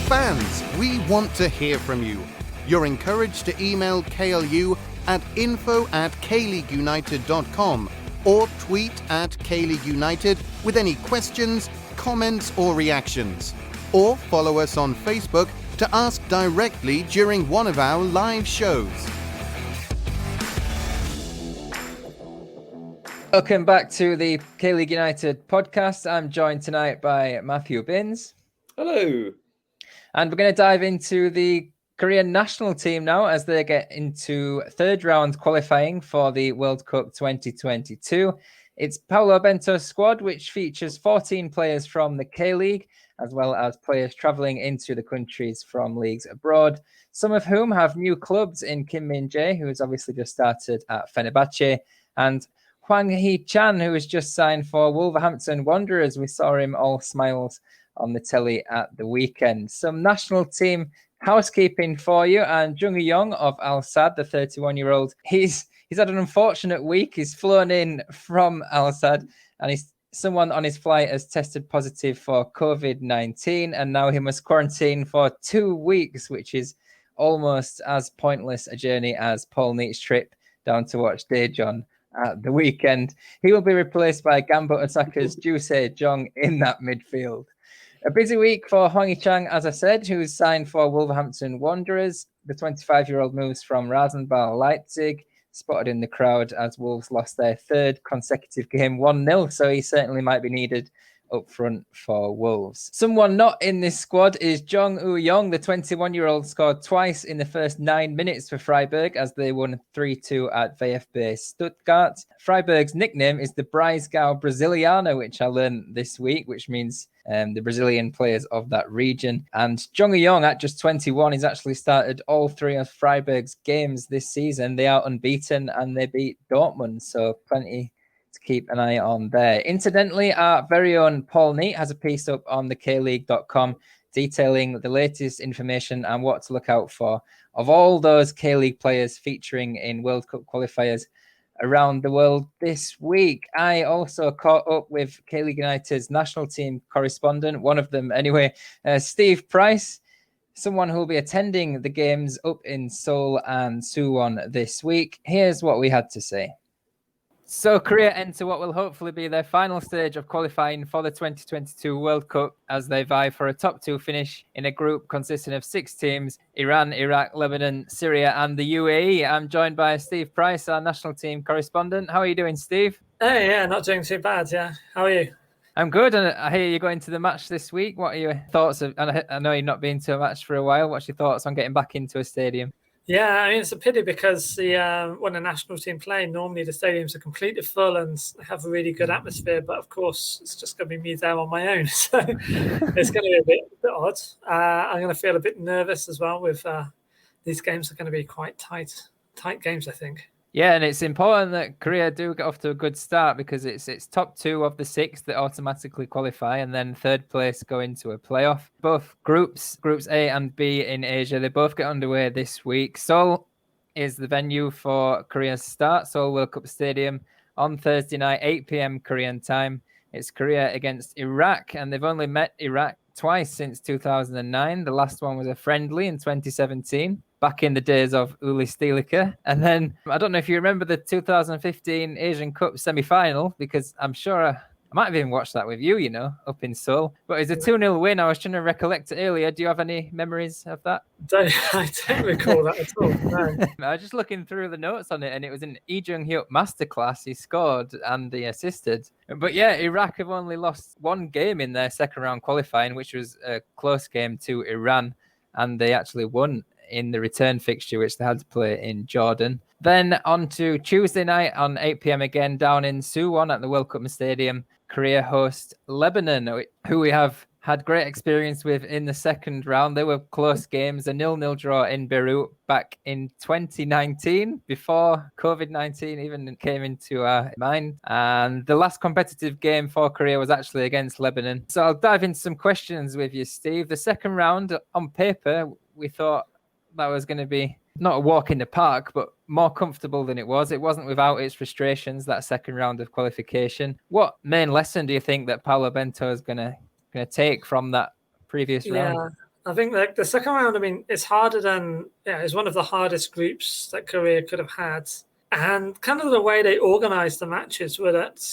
Fans, we want to hear from you. You're encouraged to email KLU at info@kleagueunited.com or tweet at KLeagueUnited with any questions, comments or reactions. Or follow us on Facebook to ask directly during one of our live shows. Welcome back to the K-League United podcast. I'm joined tonight by Matthew Binns. Hello. And we're going to dive into the Korean national team now as they get into 3rd round qualifying for the World Cup 2022. It's Paulo Bento's squad, which features 14 players from the K-League, as well as players travelling into the countries from leagues abroad, some of whom have new clubs in Kim Min-jae, who has obviously just started at Fenerbahce, and Hwang Hee-chan, who has just signed for Wolverhampton Wanderers. We saw him all smiles on the telly at the weekend. Some national team housekeeping for you, and Jung Young of Al Sadd, the 31-year-old, he's had an unfortunate week. He's flown in from Al Sadd, and someone on his flight has tested positive for COVID-19, and now he must quarantine for 2 weeks, which is almost as pointless a journey as Paul Neat's trip down to watch Daejeon at the weekend. He will be replaced by Gambo Osaka's Jusei Jong in that midfield. A busy week for Hong Chang, as I said, who's signed for Wolverhampton Wanderers. The 25-year-old moves from Rasenball Leipzig, spotted in the crowd as Wolves lost their third consecutive game 1-0, so he certainly might be needed up front for Wolves. Someone not in this squad is Jong Woo-young. The 21-year-old scored twice in the first 9 minutes for Freiburg as they won 3-2 at VfB Stuttgart. Freiburg's nickname is the Breisgau Brasiliano, which I learned this week, which means the Brazilian players of that region. And Jong Woo-young, at just 21, has actually started all 3 of Freiburg's games this season. They are unbeaten and they beat Dortmund, so plenty to keep an eye on there. Incidentally, our very own Paul Neat has a piece up on the K-League.com detailing the latest information and what to look out for of all those K-League players featuring in World Cup qualifiers around the world this week. I also caught up with K-League United's national team correspondent, one of them anyway, Steve Price, someone who will be attending the games up in Seoul and Suwon this week. Here's what we had to say. So Korea enter what will hopefully be their final stage of qualifying for the 2022 World Cup as they vie for a top 2 finish in a group consisting of 6 teams: Iran, Iraq, Lebanon, Syria and the UAE. I'm joined by Steve Price, our national team correspondent. How are you doing, Steve? Hey, yeah, not doing too bad, yeah. How are you? I'm good, and I hear you're going to the match this week. What are your thoughts of, and I know you've not been to a match for a while, what's your thoughts on getting back into a stadium? Yeah, I mean, it's a pity because when a national team play, normally the stadiums are completely full and have a really good atmosphere. But of course, it's just going to be me there on my own. So it's going to be a bit odd. I'm going to feel a bit nervous as well with these games are going to be quite tight games, I think. Yeah, and it's important that Korea do get off to a good start because it's top 2 of the 6 that automatically qualify, and then third place go into a playoff. Both groups A and B in Asia, they both get underway this week. Seoul is the venue for Korea's start, Seoul World Cup Stadium, on Thursday night, 8 p.m. Korean time. It's Korea against Iraq, and they've only met Iraq twice since 2009. The last one was a friendly in 2017. Back in the days of Uli Stielike. And then, I don't know if you remember the 2015 Asian Cup semi-final, because I'm sure I might have even watched that with you, up in Seoul. But it's a 2-0 win. I was trying to recollect it earlier. Do you have any memories of that? I don't recall that at all, no. I was just looking through the notes on it, and it was an Lee Jung-hyuk masterclass. He scored and he assisted. But yeah, Iraq have only lost 1 game in their second round qualifying, which was a close game to Iran, and they actually won in the return fixture, which they had to play in Jordan. Then on to Tuesday night on 8 p.m. again down in Suwon at the World Cup Stadium. Korea host Lebanon, who we have had great experience with in the second round. They were close games, a 0-0 draw in Beirut back in 2019, before COVID-19 even came into our mind. And the last competitive game for Korea was actually against Lebanon. So I'll dive into some questions with you, Steve. The second round, on paper, we thought that was going to be not a walk in the park, but more comfortable than it was. It wasn't without its frustrations, that second round of qualification. What main lesson do you think that Paulo Bento is going to take from that previous round? Yeah, I think like the second round, I mean, it's harder than, it's one of the hardest groups that Korea could have had. And kind of the way they organized the matches were that,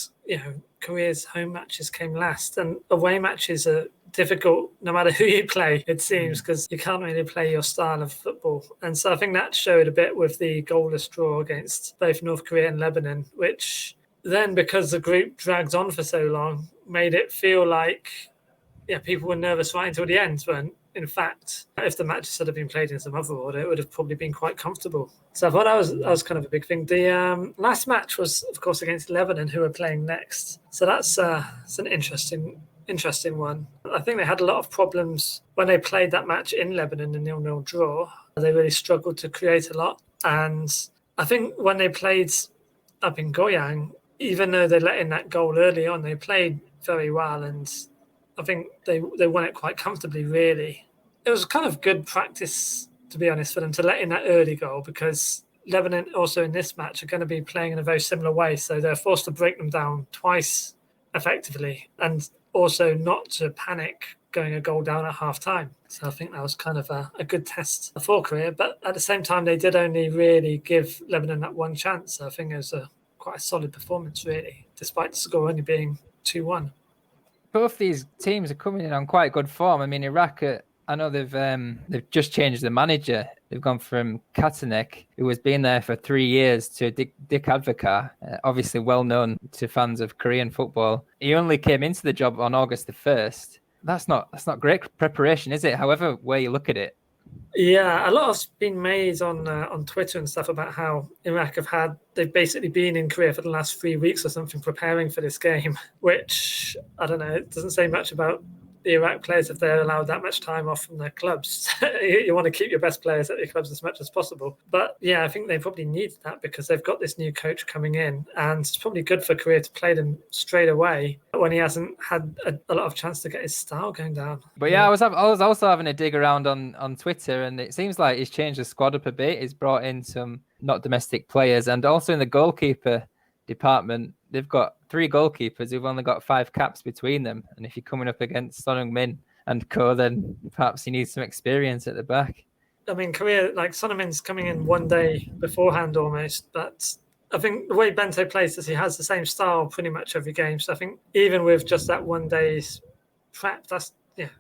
Korea's home matches came last and away matches are difficult no matter who you play, it seems, because you can't really play your style of football. And so I think that showed a bit with the goalless draw against both North Korea and Lebanon, which then, because the group dragged on for so long, made it feel like people were nervous right until the end, when in fact, if the matches had been played in some other order, it would have probably been quite comfortable. So I thought that was kind of a big thing. The last match was, of course, against Lebanon, who are playing next. So that's an interesting one. I think they had a lot of problems when they played that match in Lebanon, the 0-0 draw. They really struggled to create a lot. And I think when they played up in Goyang, even though they let in that goal early on, they played very well. And I think they won it quite comfortably, really. It was kind of good practice, to be honest, for them to let in that early goal, because Lebanon also in this match are going to be playing in a very similar way. So they're forced to break them down twice effectively, and also not to panic going a goal down at half time. So I think that was kind of a good test for Korea. But at the same time, they did only really give Lebanon that one chance. So I think it was quite a solid performance, really, despite the score only being 2-1. both these teams are coming in on quite good form. I mean, Iraq, I know they've just changed the manager. They've gone from Katanek, who has been there for 3 years, to Dick Advocar, obviously well known to fans of Korean football. He only came into the job on August the 1st. That's not great preparation, is it? However way you look at it. Yeah, a lot has been made on Twitter and stuff about how Iraq they've basically been in Korea for the last 3 weeks or something preparing for this game, which, I don't know, it doesn't say much about the Iraq players if they're allowed that much time off from their clubs. You want to keep your best players at your clubs as much as possible. But yeah, I think they probably need that because they've got this new coach coming in, and it's probably good for Korea to play them straight away when he hasn't had a lot of chance to get his style going down. But yeah, I was also having a dig around on Twitter, and it seems like he's changed the squad up a bit. He's brought in some not domestic players, and also in the goalkeeper department, they've got 3 goalkeepers who've only got 5 caps between them. And if you're coming up against Son Heung-min and co, then perhaps you need some experience at the back. I mean, Korea, like Son Heung-min's coming in one day beforehand almost, but I think the way Bento plays is he has the same style pretty much every game. So I think even with just that one day's prep,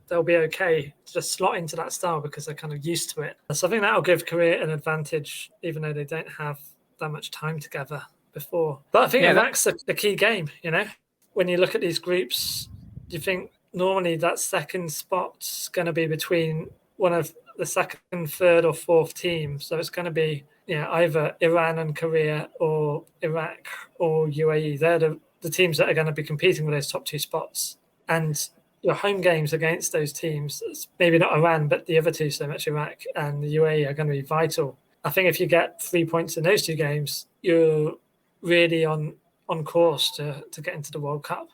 they'll be okay to just slot into that style because they're kind of used to it. So I think that'll give Korea an advantage, even though they don't have that much time together before. But I think Iraq's the key game, you know? When you look at these groups, do you think normally that second spot's going to be between one of the second, third or fourth team? So it's going to be either Iran and Korea or Iraq or UAE. They're the teams that are going to be competing with those top 2 spots. And your home games against those teams, maybe not Iran, but the other 2 so much, Iraq and the UAE, are going to be vital. I think if you get 3 points in those 2 games, you're really on course to get into the World Cup.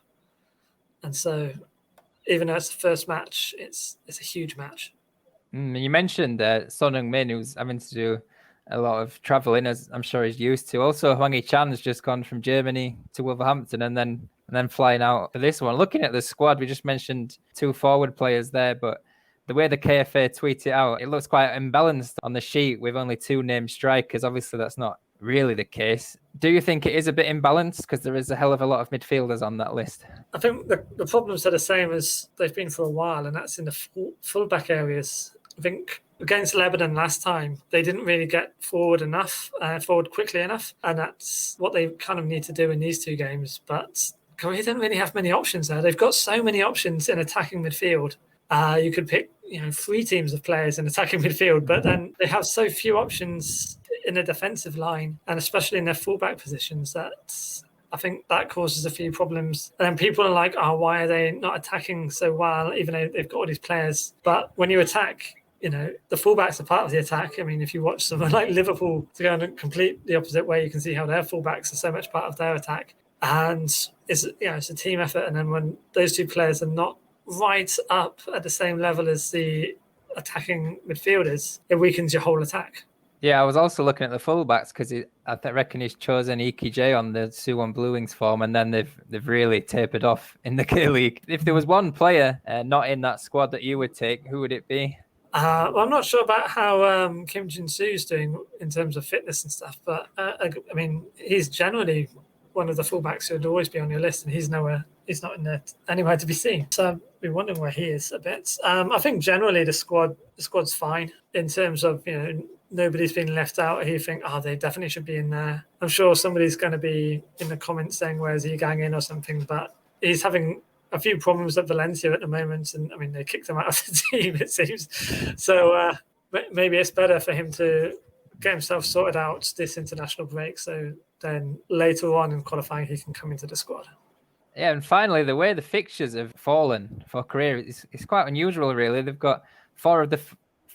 And so even though it's the first match, it's a huge match. You mentioned Son Heung-min, who's having to do a lot of traveling, as I'm sure he's used to. Also, Hwang Hee-chan has just gone from Germany to Wolverhampton and then flying out for this one. Looking at the squad, we just mentioned 2 forward players there, but the way the KFA tweet it out, it looks quite imbalanced on the sheet with only 2 named strikers. Obviously, that's not really the case. Do you think it is a bit imbalanced? Because there is a hell of a lot of midfielders on that list. I think the problems are the same as they've been for a while, and that's in the fullback areas. I think against Lebanon last time, they didn't really get forward quickly enough, and that's what they kind of need to do in these 2 games. But Korea don't really have many options there. They've got so many options in attacking midfield. You could pick 3 teams of players in attacking midfield, but then they have so few options in the defensive line, and especially in their fullback positions, that I think that causes a few problems. And then people are like, why are they not attacking so well, even though they've got all these players? But when you attack, the fullbacks are part of the attack. I mean, if you watch someone like Liverpool to go and complete the opposite way, you can see how their fullbacks are so much part of their attack. And it's a team effort. And then when those 2 players are not right up at the same level as the attacking midfielders, it weakens your whole attack. Yeah, I was also looking at the fullbacks because I reckon he's chosen EKJ on the Suwon Blue Wings form, and then they've really tapered off in the K-League. If there was one player not in that squad that you would take, who would it be? Well, I'm not sure about how Kim Jin-soo is doing in terms of fitness and stuff, but I mean, he's generally one of the fullbacks who would always be on your list, and he's not in there anywhere to be seen. So I've been wondering where he is a bit. I think generally the squad's fine in terms of, nobody's been left out. You think, they definitely should be in there. I'm sure somebody's going to be in the comments saying, where's he gang in or something, but he's having a few problems at Valencia at the moment, and I mean, they kicked him out of the team, it seems. So maybe it's better for him to get himself sorted out this international break, so then later on in qualifying he can come into the squad. Yeah, and finally, the way the fixtures have fallen for Korea is quite unusual, really. They've got 4 of the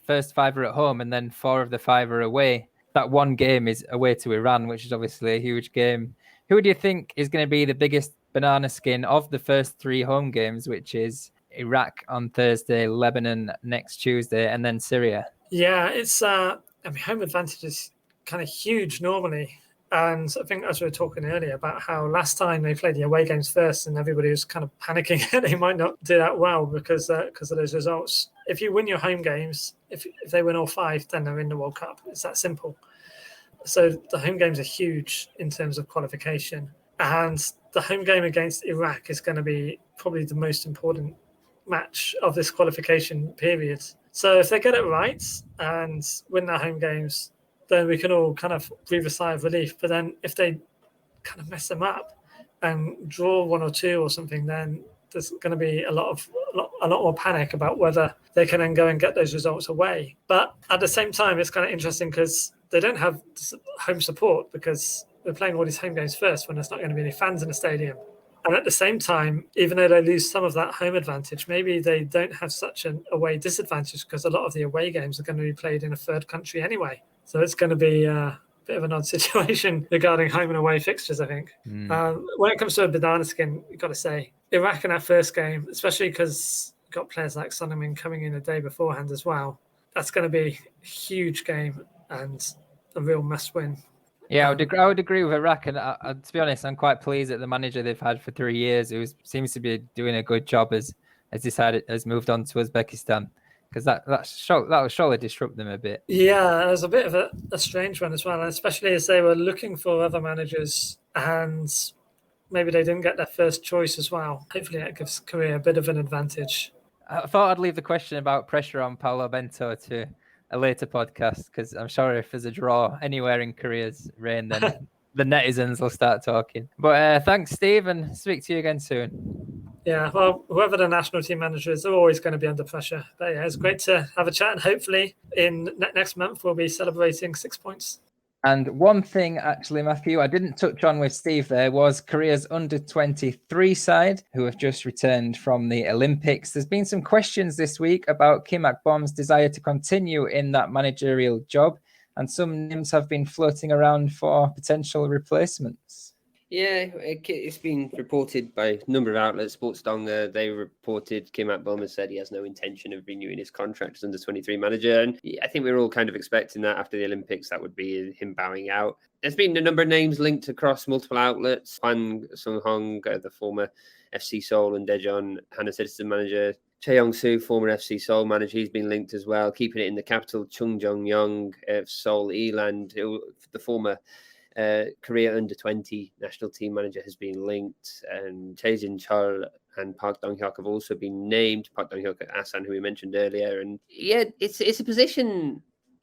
first 5 are at home, and then 4 of the 5 are away. That one game is away to Iran, which is obviously a huge game. Who do you think is going to be the biggest banana skin of the first 3 home games, which is Iraq on Thursday, Lebanon next Tuesday, and then Syria? Yeah, it's home advantage is kind of huge normally. And I think, as we were talking earlier about how last time they played the away games first and everybody was kind of panicking they might not do that well because of those results. If you win your home games, if they win all 5, then they're in the World Cup. It's that simple. So the home games are huge in terms of qualification. And the home game against Iraq is going to be probably the most important match of this qualification period. So if they get it right and win their home games, then we can all kind of breathe a sigh of relief. But then if they kind of mess them up and draw 1 or 2 or something, then there's going to be a lot more panic about whether they can then go and get those results away. But at the same time, it's kind of interesting because they don't have home support because we're playing all these home games first when there's not going to be any fans in the stadium. And at the same time, even though they lose some of that home advantage, maybe they don't have such an away disadvantage because a lot of the away games are going to be played in a third country anyway. So it's going to be a bit of an odd situation regarding home and away fixtures, I think. When it comes to a banana skin, you've got to say, Iraq in our first game, especially because you've got players like Son Heung-min coming in a day beforehand as well, that's going to be a huge game and a real must-win. Yeah, I would agree with Iraq, and to be honest, I'm quite pleased that the manager they've had for 3 years, who seems to be doing a good job, has moved on to Uzbekistan, because that will surely disrupt them a bit. Yeah, it was a bit of a strange one as well, especially as they were looking for other managers, and maybe they didn't get their first choice as well. Hopefully, that gives Korea a bit of an advantage. I thought I'd leave the question about pressure on Paulo Bento to a later podcast, because I'm sure if there's a draw anywhere in Korea's reign, then the netizens will start talking. But thanks, Steve, and speak to you again soon. Yeah, well, whoever the national team manager is, they're always going to be under pressure. But yeah, it's great to have a chat, and hopefully in next month we'll be celebrating 6 points. And one thing, actually, Matthew, I didn't touch on with Steve there was Korea's under-23 side, who have just returned from the Olympics. There's been some questions this week about Kim Ak-bom's desire to continue in that managerial job, and some names have been floating around for potential replacements. Yeah, it's been reported by a number of outlets. Sportsdong, they reported Kim Ak-bom has said he has no intention of renewing his contract as under-23 manager. And I think we were all kind of expecting that after the Olympics, that would be him bowing out. There's been a number of names linked across multiple outlets. Hwang Sung-hong, the former FC Seoul and Daejeon Hana Citizen manager. Chae Yong-soo, former FC Seoul manager, he's been linked as well. Keeping it in the capital, Chung Jong-young of Seoul Eland, the former Korea under-20 national team manager, has been linked, and Chae Jin-chul and Park Dong-hyuk have also been named. Park Dong-hyuk at Asan, who we mentioned earlier, and yeah, it's a position,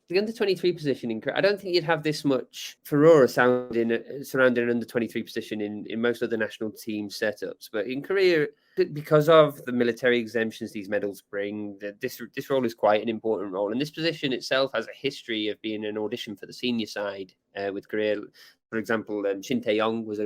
the under-23 position in Korea. I don't think you'd have this much furore surrounding an under-23 position in most other national team setups, but in Korea, because of the military exemptions these medals bring, this role is quite an important role. And this position itself has a history of being an audition for the senior side with Korea. For example, Shin Tae-yong was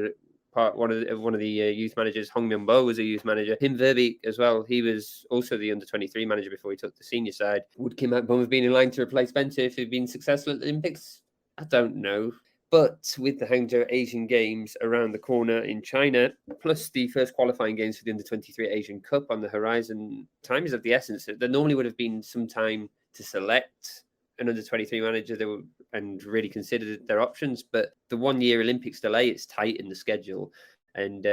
one of the youth managers. Hong Myung-bo was a youth manager. Him Verbeek as well. He was also the under-23 manager before he took the senior side. Would Kim Ak-bom have been in line to replace Bento if he'd been successful at the Olympics? I don't know. But with the Hangzhou Asian Games around the corner in China, plus the first qualifying games for the Under-23 Asian Cup on the horizon, time is of the essence. There normally would have been some time to select an Under-23 manager and really consider their options. But the 1 year Olympics delay, it's tight in the schedule. And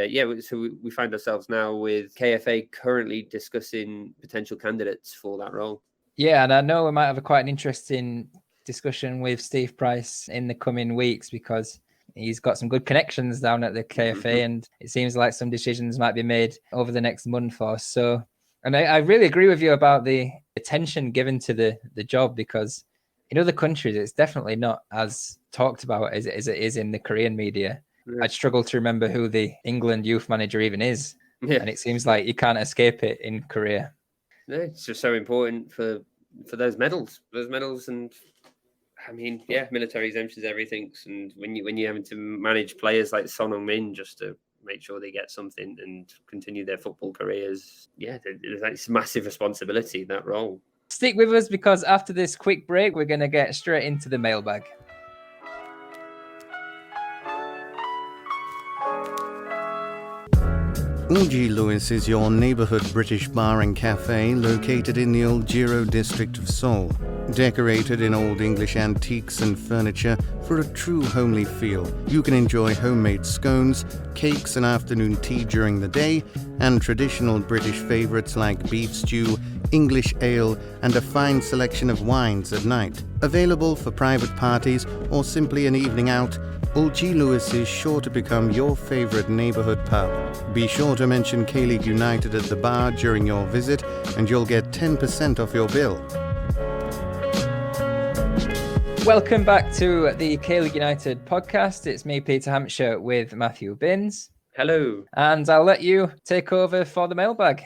so we find ourselves now with KFA currently discussing potential candidates for that role. Yeah, and I know we might have quite an interesting discussion with Steve Price in the coming weeks, because he's got some good connections down at the KFA, and it seems like some decisions might be made over the next month or so. And I really agree with you about the attention given to the job, because in other countries it's definitely not as talked about as it is in the Korean media. Yeah. I'd struggle to remember who the England youth manager even is. Yeah. And it seems like you can't escape it in Korea. No, it's just so important for those medals. And I mean, yeah, military exemptions, everything. And when you're having to manage players like Son Heung-min just to make sure they get something and continue their football careers, yeah, it's a massive responsibility, that role. Stick with us, because after this quick break, we're going to get straight into the mailbag. O.G. Lewis is your neighborhood British bar and cafe located in the Old Jiro district of Seoul. Decorated in old English antiques and furniture for a true homely feel, you can enjoy homemade scones, cakes and afternoon tea during the day, and traditional British favourites like beef stew, English ale, and a fine selection of wines at night. Available for private parties or simply an evening out, Old G. Lewis is sure to become your favourite neighbourhood pub. Be sure to mention K-League United at the bar during your visit and you'll get 10% off your bill. Welcome back to the K-League United podcast. It's me, Peter Hampshire, with Matthew Binns. Hello. And I'll let you take over for the mailbag.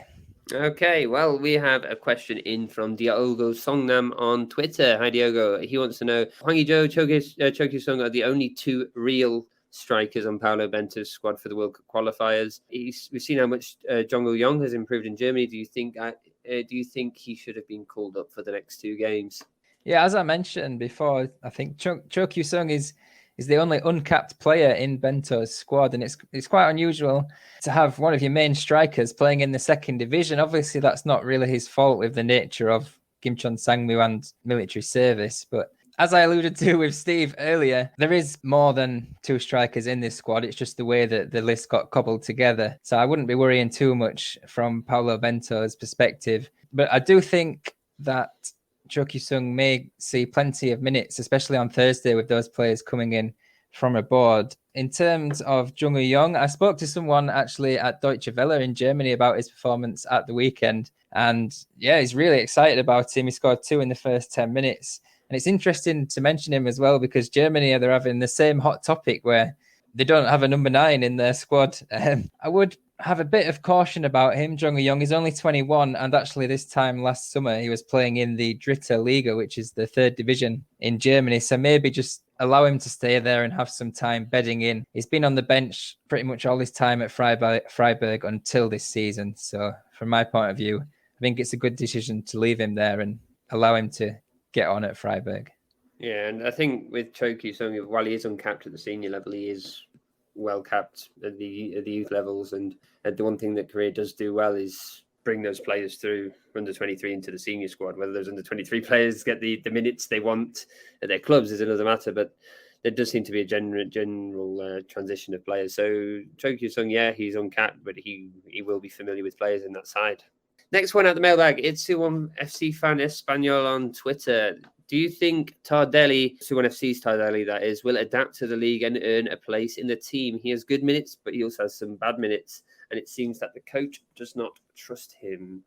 Okay, well, we have a question in from Diogo Songnam on Twitter. Hi, Diogo. He wants to know, Hwang Hee-jo, Cho Sung are the only two real strikers on Paulo Bento's squad for the World Cup qualifiers. We've seen how much Jong Woo-young has improved in Germany. Do you think he should have been called up for the next two games? Yeah, as I mentioned before, I think Cho Sung is the only uncapped player in Bento's squad, and it's quite unusual to have one of your main strikers playing in the second division. Obviously, that's not really his fault with the nature of Gimcheon Sangmu and military service. But as I alluded to with Steve earlier, there is more than two strikers in this squad. It's just the way that the list got cobbled together. So I wouldn't be worrying too much from Paulo Bento's perspective. But I do think that Cho Sung may see plenty of minutes, especially on Thursday with those players coming in from abroad. In terms of Jung Woo-young, I spoke to someone actually at Deutsche Welle in Germany about his performance at the weekend. And yeah, he's really excited about him. He scored 2 in the first 10 minutes. And it's interesting to mention him as well because Germany, they're having the same hot topic where they don't have a number 9 in their squad. I would have a bit of caution about him. Jung Woo-young is only 21, and actually this time last summer he was playing in the Dritte Liga, which is the third division in Germany. So maybe just allow him to stay there and have some time bedding in. He's been on the bench pretty much all his time at Freiburg until this season. So from my point of view, I think it's a good decision to leave him there and allow him to get on at Freiburg. Yeah, and I think with Cho Sung, while he is uncapped at the senior level, he is well capped at the youth levels, and the one thing that Korea does do well is bring those players through under 23 into the senior squad. Whether those under 23 players get the minutes they want at their clubs is another matter, but there does seem to be a general transition of players. So Cho Sung, yeah, he's uncapped, but he will be familiar with players in that side. Next one out the mailbag, it's Suwon FC fan Espanol on Twitter. Do you think Tardelli, Suwon FC's Tardelli that is, will adapt to the league and earn a place in the team? He has good minutes, but he also has some bad minutes, and it seems that the coach does not trust him.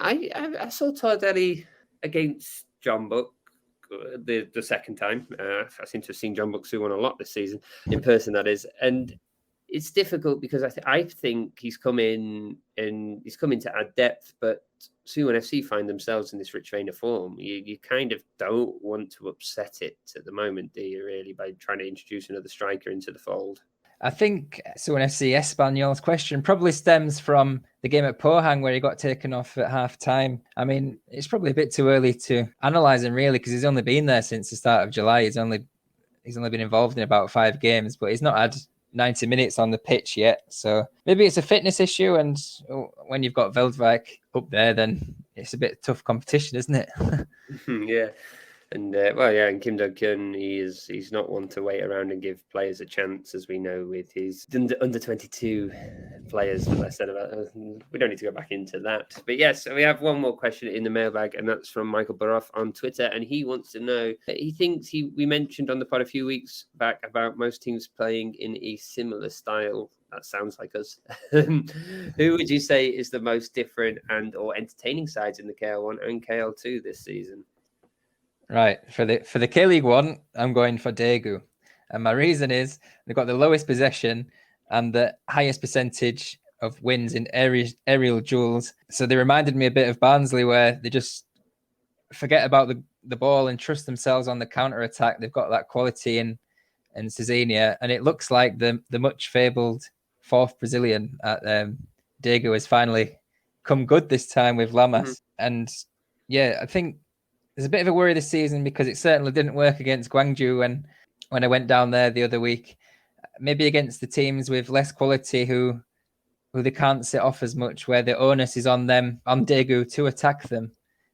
I saw Tardelli against John Buck the second time. I seem to have seen John Buck Suwon a lot this season, in person that is, and it's difficult because I think he's come in to add depth, but Suwon FC find themselves in this rich vein of form. You kind of don't want to upset it at the moment, do you, really, by trying to introduce another striker into the fold? I think Suwon FC Espanyol's question probably stems from the game at Pohang where he got taken off at half time. I mean, it's probably a bit too early to analyse him, really, because he's only been there since the start of July. He's only been involved in about 5 games, but he's not had 90 minutes on the pitch yet. So maybe it's a fitness issue, and when you've got Veldwijk up there, then it's a bit tough competition, isn't it? Yeah. And and Kim Do-kyun, he's not one to wait around and give players a chance, as we know with his under 22 players that I said about. We don't need to go back into that. But yes, we have one more question in the mailbag, and that's from Michael Baroff on Twitter, and he wants to know. He thinks we mentioned on the pod a few weeks back about most teams playing in a similar style. That sounds like us. Who would you say is the most different and or entertaining sides in the KL1 and KL2 this season? Right. For the K-League 1, I'm going for Daegu. And my reason is they've got the lowest possession and the highest percentage of wins in aerial duels. So they reminded me a bit of Barnsley, where they just forget about the ball and trust themselves on the counter-attack. They've got that quality in Cezenia. And it looks like the much-fabled fourth Brazilian at Daegu has finally come good this time with Lamas. Mm-hmm. And yeah, I think there's a bit of a worry this season because it certainly didn't work against Gwangju when I went down there the other week. Maybe against the teams with less quality who they can't sit off as much, where the onus is on them, on Daegu, to attack them.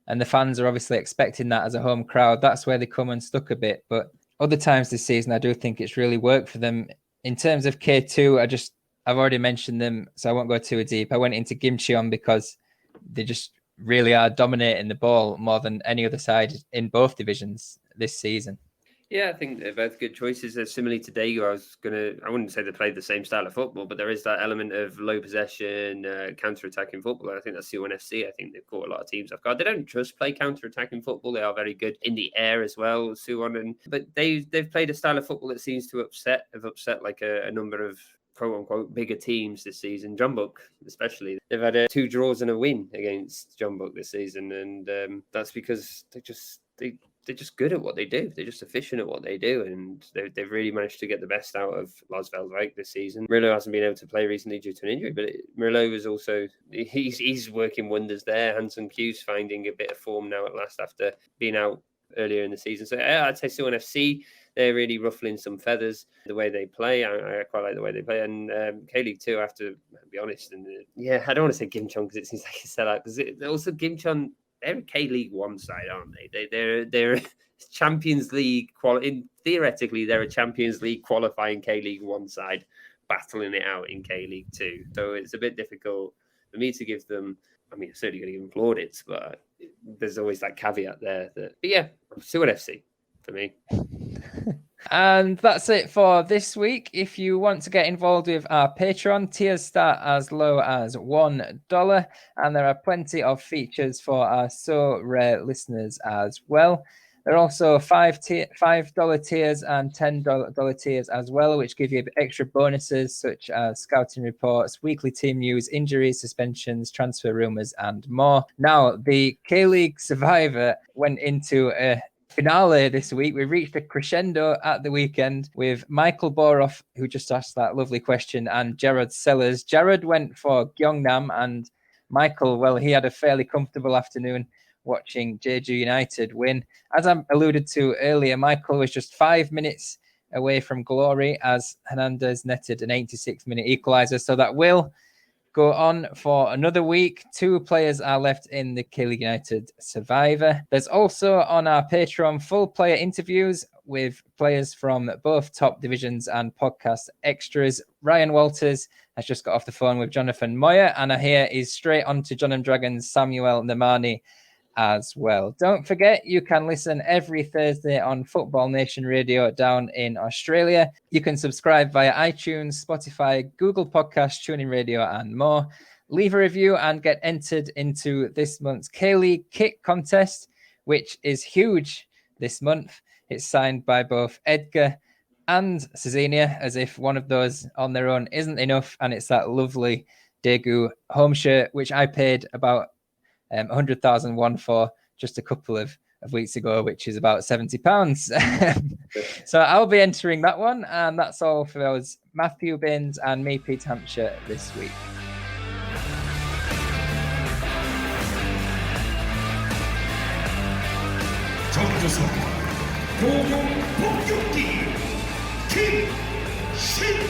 And the fans are obviously expecting that as a home crowd. That's where they come unstuck a bit. But other times this season, I do think it's really worked for them. In terms of K2, I've already mentioned them, so I won't go too deep. I went into Gimcheon because they just really are dominating the ball more than any other side in both divisions this season. Yeah, I think they're both good choices. They're similarly to Daegu. I wouldn't say they played the same style of football, but there is that element of low possession, counter-attacking football. I think that's Suwon FC. I think they've caught a lot of teams off guard. They don't just play counter-attacking football. They are very good in the air as well, Suwon. But they've played a style of football that seems to have upset like a number of quote-unquote bigger teams this season. Jeonbuk especially. They've had 2 draws and a win against Jeonbuk this season, and that's because they're just good at what they do. They're just efficient at what they do, and they've really managed to get the best out of Lars Veldwijk this season. Murillo hasn't been able to play recently due to an injury, but Murillo was also he's working wonders there. Hansen Q's finding a bit of form now at last after being out earlier in the season. So I'd say Suwon FC, they're really ruffling some feathers the way they play. I quite like the way they play, and K-League 2, I have to be honest. And I don't want to say Gimcheon because it seems like a sellout, because also Gimcheon, they're a K-League 1 side, aren't they? They're Champions League theoretically, they're a Champions League qualifying K-League 1 side, battling it out in K-League 2. So it's a bit difficult for me to give them. I mean, I'm certainly going to give them plaudits, but there's always that caveat there. But yeah, Suwon FC for me. And that's it for this week. If you want to get involved with our Patreon, tiers start as low as $1, and there are plenty of features for our So Rare listeners as well. There are also $5 tiers and $10 tiers as well, which give you extra bonuses such as scouting reports, weekly team news, injuries, suspensions, transfer rumours, and more. Now, the K-League Survivor went into a finale this week. We reached a crescendo at the weekend with Michael Boroff, who just asked that lovely question, and Jared Sellers. Jared went for Gyeongnam, and Michael, well, he had a fairly comfortable afternoon watching Jeju United win. As I alluded to earlier, Michael was just 5 minutes away from glory as Hernandez netted an 86-minute equaliser. So that will go on for another week. 2 players are left in the K-League United Survivor. There's also on our Patreon full player interviews with players from both top divisions and podcast extras. Ryan Walters has just got off the phone with Jonathan Moya, and I hear he's straight on to John and Dragon's Samuel Namani as well. Don't forget, you can listen every Thursday on Football Nation Radio down in Australia. You can subscribe via iTunes, Spotify, Google Podcasts, TuneIn Radio, and more. Leave a review and get entered into this month's K-League kit contest, which is huge this month. It's signed by both Edgar and Cecilia, as if one of those on their own isn't enough. And it's that lovely Daegu home shirt, which I paid about 100,000 won for just a couple of weeks ago, which is about £70. So I'll be entering that one, and that's all for those Matthew Binns and me, Peter Hampshire, this week. 공격 폭격기 김신우